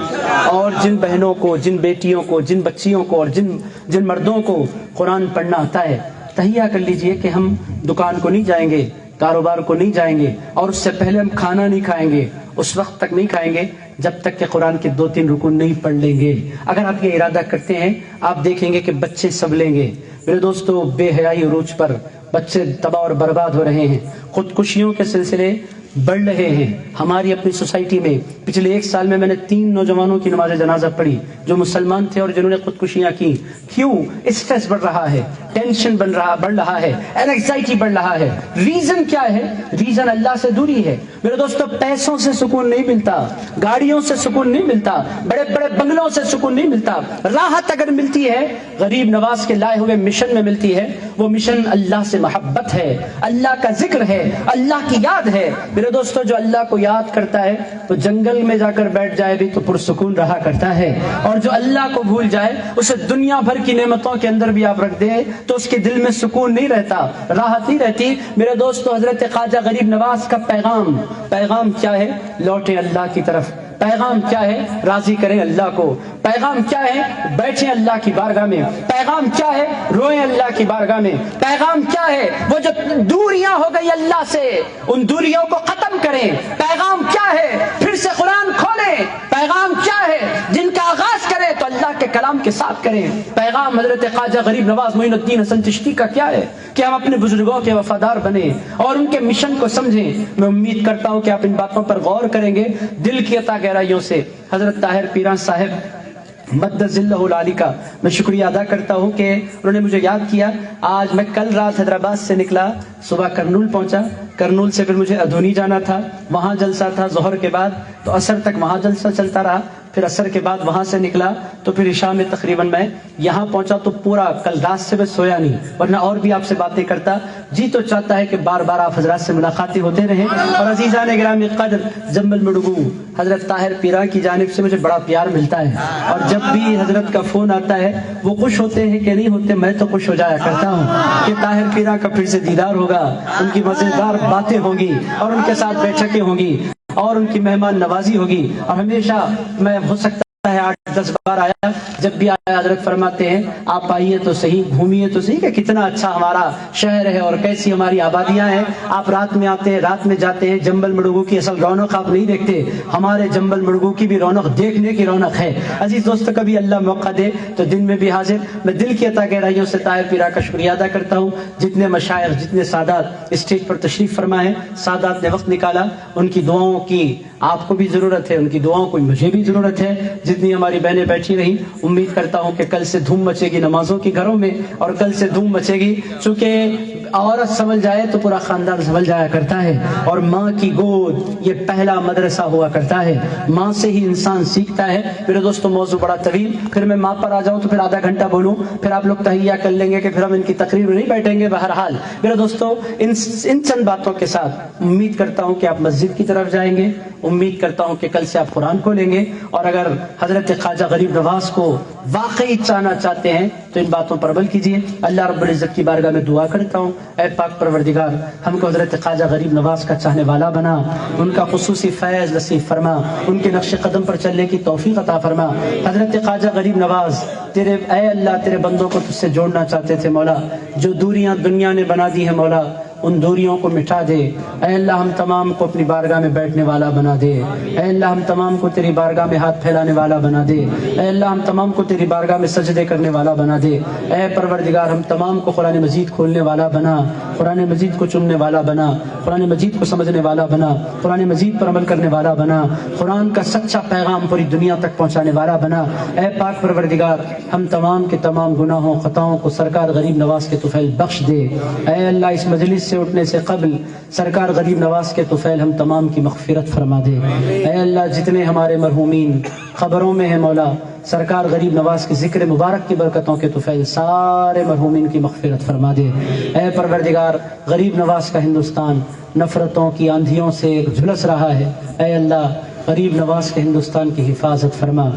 اور جن بہنوں کو، جن بیٹیوں کو، جن بچیوں کو اور جن مردوں کو قرآن پڑھنا آتا ہے، تحیہ کر لیجئے کہ ہم دکان کو نہیں جائیں گے، کاروبار کو نہیں جائیں گے، اور اس سے پہلے ہم کھانا نہیں کھائیں گے، اس وقت تک نہیں کھائیں گے جب تک کہ قرآن کے 2-3 رکن نہیں پڑھ لیں گے۔ اگر آپ یہ ارادہ کرتے ہیں، آپ دیکھیں گے کہ بچے سب لیں گے۔ میرے دوستو بے حیائی عروج پر بچے تباہ اور برباد ہو رہے ہیں، خودکشیوں کے سلسلے بڑھ رہے ہیں ہماری اپنی سوسائٹی میں۔ پچھلے 1 سال میں نے 3 نوجوانوں کی نماز جنازہ پڑھی جو مسلمان تھے اور جنہوں نے خودکشیاں کی۔ کیوں؟ اسٹریس بڑھ رہا ہے، ٹینشن بڑھ رہا ہے، اینگزائٹی بڑھ رہا ہے۔ ریزن کیا ہے؟ ریزن اللہ سے دوری ہے میرے دوستو۔ پیسوں سے سکون نہیں ملتا، گاڑیوں سے سکون نہیں ملتا، بڑے بڑے بنگلوں سے سکون نہیں ملتا۔ راحت اگر ملتی ہے غریب نواز کے لائے ہوئے مشن میں ملتی ہے، وہ مشن اللہ سے محبت ہے، اللہ کا ذکر ہے، اللہ کی یاد ہے میرے دوستو۔ جو اللہ کو یاد کرتا ہے تو جنگل میں جا کر بیٹھ جائے بھی تو پرسکون رہا کرتا ہے، اور جو اللہ کو بھول جائے اسے دنیا بھر کی نعمتوں کے اندر بھی آپ رکھ دیں تو اس کے دل میں سکون نہیں رہتا، راحت نہیں رہتی میرے دوستو۔ حضرت خواجہ غریب نواز کا پیغام کیا ہے؟ لوٹیں اللہ کی طرف۔ پیغام کیا ہے؟ راضی کریں اللہ کو۔ پیغام کیا ہے؟ بیٹھیں اللہ کی بارگاہ میں۔ پیغام کیا ہے؟ روئیں اللہ کی بارگاہ میں۔ پیغام کیا ہے؟ وہ جو دوریاں ہو گئی اللہ سے ان دوریوں کو ختم کریں۔ پیغام کیا ہے؟ پھر سے قرآن کھولیں۔ پیغام کیا ہے؟ جن کا آغاز کریں تو اللہ کے کلام کے ساتھ کریں۔ پیغام حضرت خواجہ غریب نواز معین الدین حسن چشتی کا کیا ہے؟ کہ ہم اپنے بزرگوں کے وفادار بنیں اور ان کے مشن کو سمجھیں۔ میں امید کرتا ہوں کہ آپ ان باتوں پر غور کریں گے دل کی عطا گہرائیوں سے۔ حضرت طاہر پیران صاحب مد ذلہ العالی کا میں شکریہ ادا کرتا ہوں کہ انہوں نے مجھے یاد کیا۔ آج میں کل رات حیدرآباد سے نکلا، صبح کرنول پہنچا، کرنول سے پھر مجھے ادھونی جانا تھا، وہاں جلسہ تھا ظہر کے بعد، تو عصر تک وہاں جلسہ چلتا رہا، پھر عصر کے بعد وہاں سے نکلا تو پھر عشاء میں تقریباً میں یہاں پہنچا تو پورا کل رات سے میں سویا نہیں، ورنہ اور بھی آپ سے باتیں کرتا۔ جی تو چاہتا ہے کہ بار بار آپ حضرات سے ملاقاتیں ہوتے رہیں۔ اور عزیزان گرامی قدر، جنبل مڈگو حضرت طاہر پیران کی جانب سے مجھے بڑا پیار ملتا ہے، اور جب بھی حضرت کا فون آتا ہے وہ خوش ہوتے ہیں کہ نہیں ہوتے، میں تو خوش ہو جایا کرتا ہوں کہ طاہر پیران کا پھر سے دیدار ہوگا، ان کی مزیدار باتیں ہوں گی اور ان کے ساتھ بیٹھکیں ہوں گی اور ان کی مہمان نوازی ہوگی۔ اور ہمیشہ میں ہو سکتا ہے 8-10 بار آیا، جب بھی آیا حضرت فرماتے ہیں آپ آئیے تو صحیح، گھومیے تو صحیح کہ کتنا اچھا ہمارا شہر ہے اور کیسی ہماری آبادیاں ہیں۔ آپ رات میں آتے ہیں، رات میں جاتے ہیں، جنبل مڈگو کی اصل رونق آپ نہیں دیکھتے، ہمارے جنبل مڈگو کی بھی رونق دیکھنے کی رونق ہے۔ عزیز دوستو، کبھی اللہ موقع دے تو دن میں بھی حاضر۔ میں دل کی عطا گہرائیوں سے طاہر پیران کا شکریہ ادا کرتا ہوں۔ جتنے مشائخ، جتنے سادات اسٹیج پر تشریف فرمائے، سادات نے وقت نکالا، ان کی دعاؤں کی آپ کو بھی ضرورت ہے، ان کی دعاؤں کو مجھے بھی ضرورت ہے۔ جتنی ہماری بہنیں بیٹھی رہی، امید کرتا ہوں کہ کل سے دھوم مچے گی نمازوں کی گھروں میں، اور کل سے دھوم مچے گی، چونکہ عورت سنبھل جائے تو پورا خاندان سنبھل جایا کرتا ہے، اور ماں کی گود یہ پہلا مدرسہ ہوا کرتا ہے، ماں سے ہی انسان سیکھتا ہے۔ میرے دوستو، موضوع بڑا طویل، پھر میں ماں پر آ جاؤں تو پھر آدھا گھنٹہ بولوں، پھر آپ لوگ تحیہ کر لیں گے کہ پھر ہم ان کی تقریر میں نہیں بیٹھیں گے۔ بہرحال میرے دوستو، ان چند باتوں کے ساتھ امید کرتا ہوں کہ آپ مسجد کی طرف جائیں گے، امید کرتا ہوں کہ کل سے آپ قرآن کھولیں گے، اور اگر حضرت خواجہ غریب نواز کو واقعی چاہنا چاہتے ہیں تو ان باتوں پر عمل کیجیے۔ اللہ رب العزت کی بارگاہ میں دعا کرتا ہوں، اے پاک پروردگار، ہم کو حضرت خواجہ غریب نواز کا چاہنے والا بنا، ان کا خصوصی فیض نصیب فرما، ان کے نقش قدم پر چلنے کی توفیق عطا فرما۔ حضرت خواجہ غریب نواز اے اللہ تیرے بندوں کو تجھ سے جوڑنا چاہتے تھے مولا، جو دوریاں دنیا نے بنا دی ہیں مولا، ان دوریوں کو مٹا دے۔ اے اللہ ہم تمام کو اپنی بارگاہ میں بیٹھنے والا بنا دے۔ اے اللہ ہم تمام کو تیری بارگاہ میں ہاتھ پھیلانے والا بنا دے۔ اے اللہ ہم تمام کو تیری بارگاہ میں سجدے کرنے والا بنا دے۔ اے پروردگار، ہم تمام کو قرآن مجید کھولنے والا بنا، قرآن مجید کو چننے والا بنا، قرآن مجید کو سمجھنے والا بنا، قرآن مجید پر عمل کرنے والا بنا، قرآن کا سچا پیغام پوری دنیا تک پہنچانے والا بنا۔ اے پاک پروردگار، ہم تمام کے تمام گناہوں خطاؤں کو سرکار غریب نواز کے طفیل بخش دے۔ اے اللہ اس مجلس سے اٹھنے سے قبل سرکار غریب نواز کے طفیل ہم تمام کی مغفرت فرما دے۔ اے اللہ جتنے ہمارے مرحومین قبروں میں ہیں مولا، سرکار غریب نواز کے ذکر مبارک کی برکتوں کے طفیل سارے مرحومین کی مغفرت فرما دے۔ اے پروردگار، غریب نواز کا ہندوستان نفرتوں کی آندھیوں سے جھلس رہا ہے، اے اللہ غریب نواز کے ہندوستان کی حفاظت فرما۔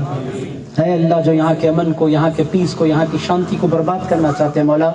اے اللہ جو یہاں کے امن کو، یہاں کے پیس کو، یہاں کی شانتی کو برباد کرنا چاہتے ہیں مولا،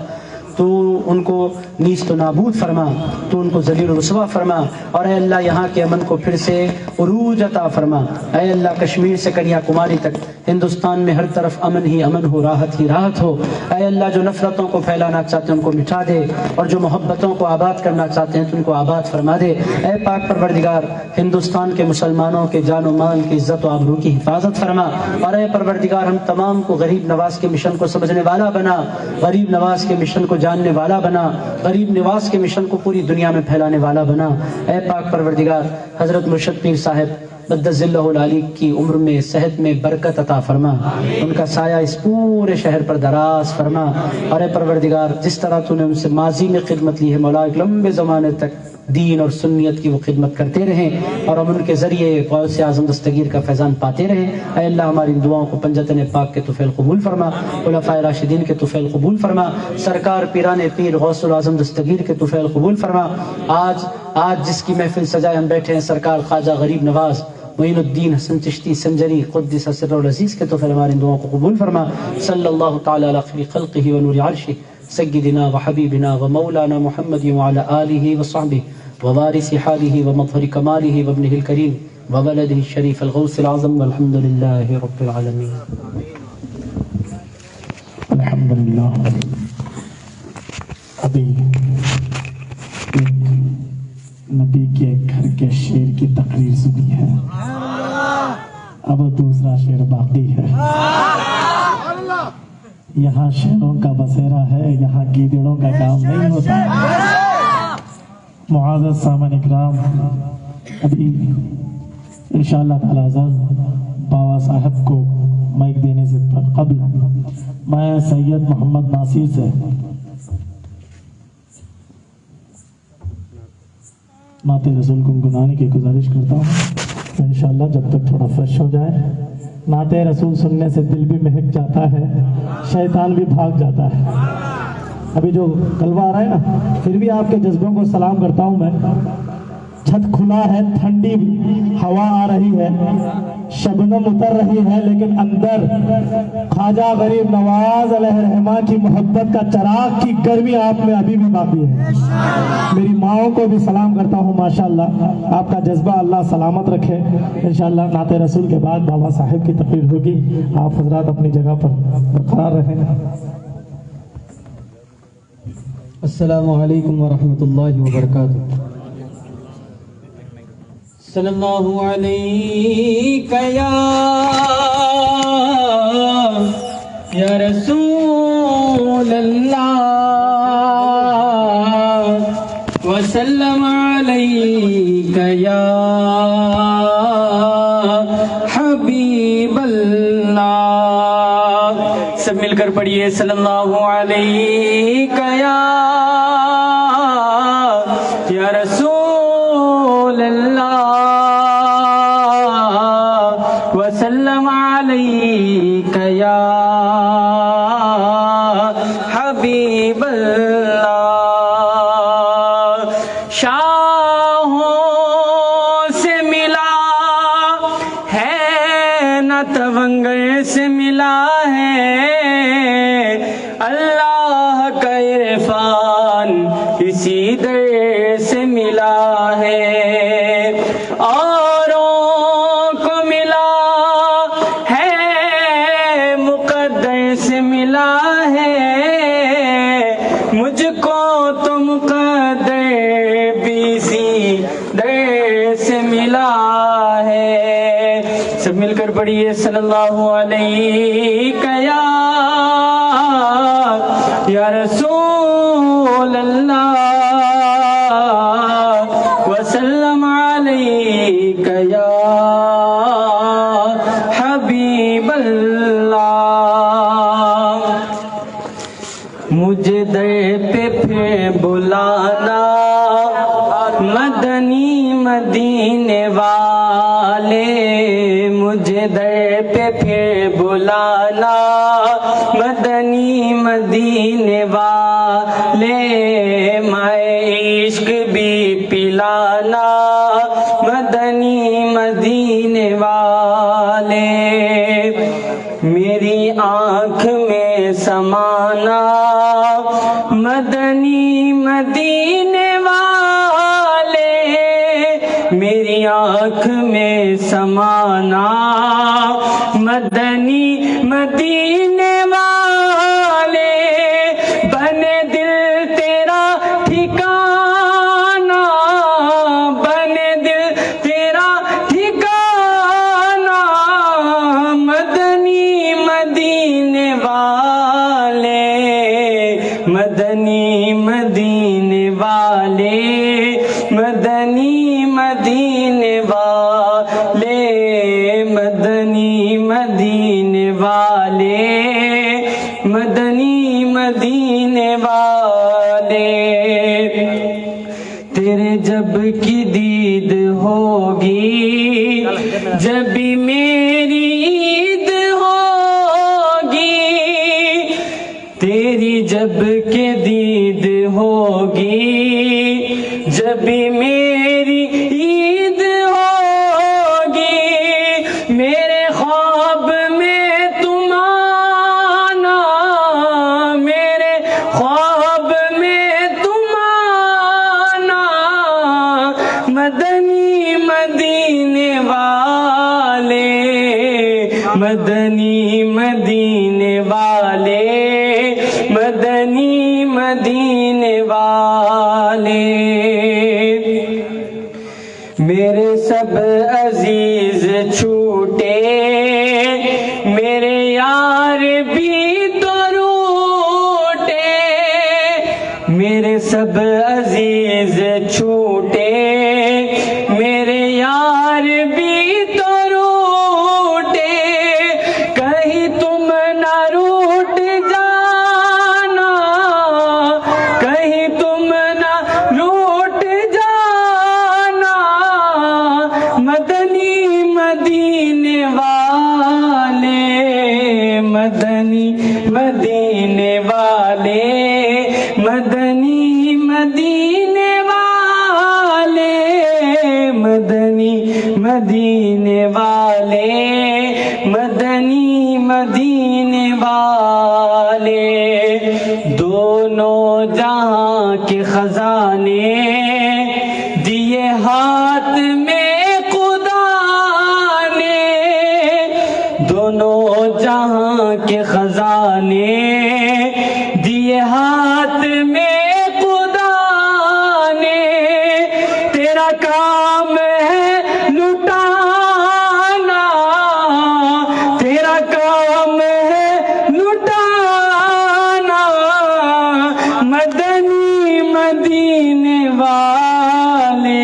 تو ان کو نیست و نابود فرما، تو ان کو ذلیل و رسوا فرما، اور اے اللہ یہاں کے امن کو پھر سے عروج عطا فرما۔ اے اللہ کشمیر سے کنیا کماری تک ہندوستان میں ہر طرف امن ہی امن ہو، راحت ہی راحت ہو۔ اے اللہ جو نفرتوں کو پھیلانا چاہتے ہیں ان کو مٹا دے، اور جو محبتوں کو آباد کرنا چاہتے ہیں تو ان کو آباد فرما دے۔ اے پاک پروردگار، ہندوستان کے مسلمانوں کے جان و مال کی عزت و آبرو کی حفاظت فرما، اور اے پروردگار ہم تمام کو غریب نواز کے مشن کو سمجھنے والا بنا، غریب نواز کے مشن کو جاننے والا بنا، غریب نواز کے مشن کو پوری دنیا میں پھیلانے والا بنا۔ اے پاک پروردگار، حضرت مرشد پیر صاحب مدد ذلہ العالی کی عمر میں صحت میں برکت عطا فرما، ان کا سایہ اس پورے شہر پر دراز فرما، اور اے پروردگار جس طرح تو نے ان سے ماضی میں خدمت لی ہے مولا، ایک لمبے زمانے تک دین اور سنیت کی وہ خدمت کرتے رہیں، اور ہم ان کے ذریعے غوث اعظم دستگیر کا فیضان پاتے رہیں۔ اے اللہ ہماری دعاؤں کو پنجتن پاک کے طفیل قبول فرما، خلفائے راشدین کے طفیل قبول فرما، سرکار پیران پیر غوث الاعظم دستگیر کے طفیل قبول فرما۔ آج جس کی محفل سجائے ہم بیٹھے ہیں، سرکار خواجہ غریب نواز معین الدین حسن چشتی سنجری قدس سر العزیز کے طفیل ہماری دعاؤں کو قبول فرما۔ صلی اللہ تعالی علی خیر خلقہ و نور عرشہ سیدنا و حبیبنا و مولانا محمد وعلی آلہ وصحبہ ووارث حالہ ومظہر کمالہ وابنہ الکریم وولدہ الشریف الغوث العظم والحمد للہ رب العالمین۔ الحمدللہ۔ ابھی ایک نبی کے گھر کے شیر کی تقریر سنی ہے، اب دوسرا شعر باقی ہے۔ یہاں شعروں کا بسیرا ہے، یہاں گیدڑوں کا کام نہیں ہوتا۔ معزز سامعین اکرام، ابھی انشاءاللہ تعالیٰ بابا صاحب کو مائک دینے سے قبل میں سید محمد ناصر سے نعت رسول گنگنانے کی گزارش کرتا ہوں۔ انشاءاللہ جب تک تھوڑا فریش ہو جائے، نعت رسول سننے سے دل بھی مہک جاتا ہے، شیطان بھی بھاگ جاتا ہے۔ ابھی جو کلمہ آ رہا ہے نا، پھر بھی آپ کے جذبوں کو سلام کرتا ہوں میں۔ چھت کھلا ہے، ٹھنڈی ہوا آ رہی ہے، شبنم اتر رہی ہے، لیکن اندر خواجہ غریب نواز علیہ الرحمہ کی محبت کا چراغ کی گرمی آپ میں ابھی بھی باقی ہے۔ میری ماؤں کو بھی سلام کرتا ہوں، ماشاءاللہ آپ کا جذبہ اللہ سلامت رکھے۔ انشاءاللہ نعت رسول کے بعد بابا صاحب کی تقریر ہوگی، آپ حضرات اپنی جگہ پر برقرار رہیں۔ السلام علیکم ورحمۃ اللہ وبرکاتہ۔ صلی اللہ علیہ یا رسول اللہ وسلم علیک یا حبیب اللہ۔ سب مل کر پڑھیے صلی اللہ علیہ یا رسول اللہ وسلم علیک یا حبیب اللہ۔ شاہوں سے ملا ہے نہ تونگے سے ملا ہے، اللہ کا عرفان اسی در سے ملا ہے۔ اوروں کو ملا ہے مقدر سے ملا ہے، مجھ کو تو مقدر بھی اسی در سے ملا ہے۔ سب مل کر پڑھیے صلی اللہ علیہ یا رسول اللہ وسلم علیک یا حبیب اللہ۔ مجھے در پہ پھر بلانا مدنی مدینے والے، مجھے در پہ پھر بلانا مدینے والے مائے عشق بھی پلانا مدنی مدینے والے میری آنکھ میں سمانا مدنی مدینے والے میری آنکھ میں سمانا مدنی مدینے والے بنے دل تیرا ٹھکانہ بنے دل تیرا ٹھکانہ مدنی مدینے والے مدنی مدینے والے مدنی مدینے والے مدنی مدینے والے مدنی مدینے والے تیرے جب کی دید ہوگی جب بھی میری عید ہوگی تیری جب کے دید ہوگی جب بھی میری عید ہوگی میرے خواب میں تم آنا میرے خواب میں تم آنا مدنی مدینے والے مدنی مدینے والے مدنی مدینے والے میرے سب عزیز چھوٹے میرے یار بھی تو روٹے میرے سب عزیز چھوٹے میرے یار بھی تو روٹے کہیں تم نہ روٹ جانا کہیں تم نہ روٹ جانا مدنی مدینے والے مدنی مدینے والے مدنی مدینے والے مدنی مدینے والے مدنی مدینے والے دونوں جہاں کے خزانے دیے ہاتھ میں خدا نے دونوں جہاں کے خزانے دیے ہاتھ میں خدا نے تیرا کام ہے لٹانا تیرا کام ہے لٹانا مدنی مدینے والے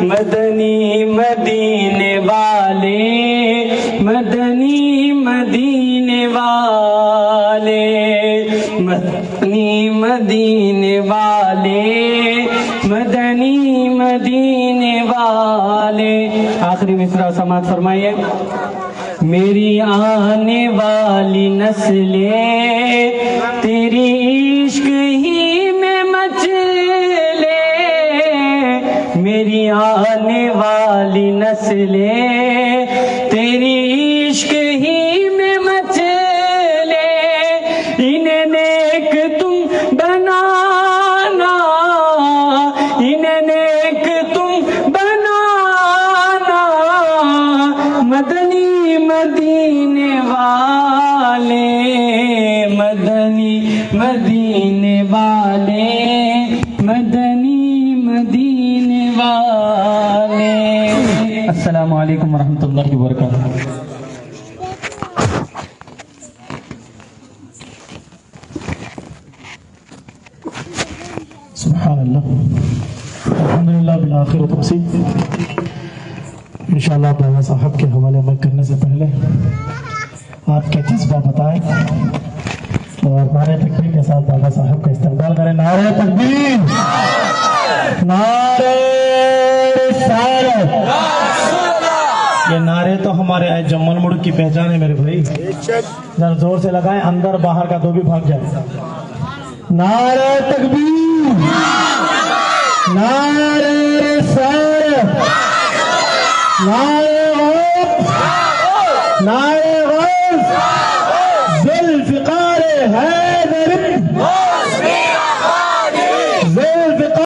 مدنی مدینے والے مدنی مدینے والے مدنی مدینے والے مدنی مدینے والے آخری مصرع سماعت فرمائیے میری آنے والی نسلیں تیری عشق ہی میں مچلے میری آنے والی نسلیں تیری عشق ہی میں مچلے انہیں نیک تم بنانا انہیں نیک تم بنانا مدنی مدینے والے مدنی مدینے والے مدنی مدینے والے السلام علیکم ورحمۃ اللہ وبرکاتہ سبحان اللہ الحمدللہ بالآخر تفصیل انشاءاللہ بابا صاحب کے حوالے میں کرنے سے پہلے آپ کے جذبہ بتائیں اور نعرہ تکبیر کے ساتھ بابا صاحب کا استقبال کریں نعرہ تکبیر نعرہ رسالت یہ نعرے تو ہمارے جمل ملک کی پہچان ہے میرے بھائی. ذرا زور سے لگائیں, اندر باہر کا تو بھی بھاگ جائے. نعرہ تکبیر, نعرہ رسالت, نعرہ غوث, نعرہ غوث, ذوالفقار حیدر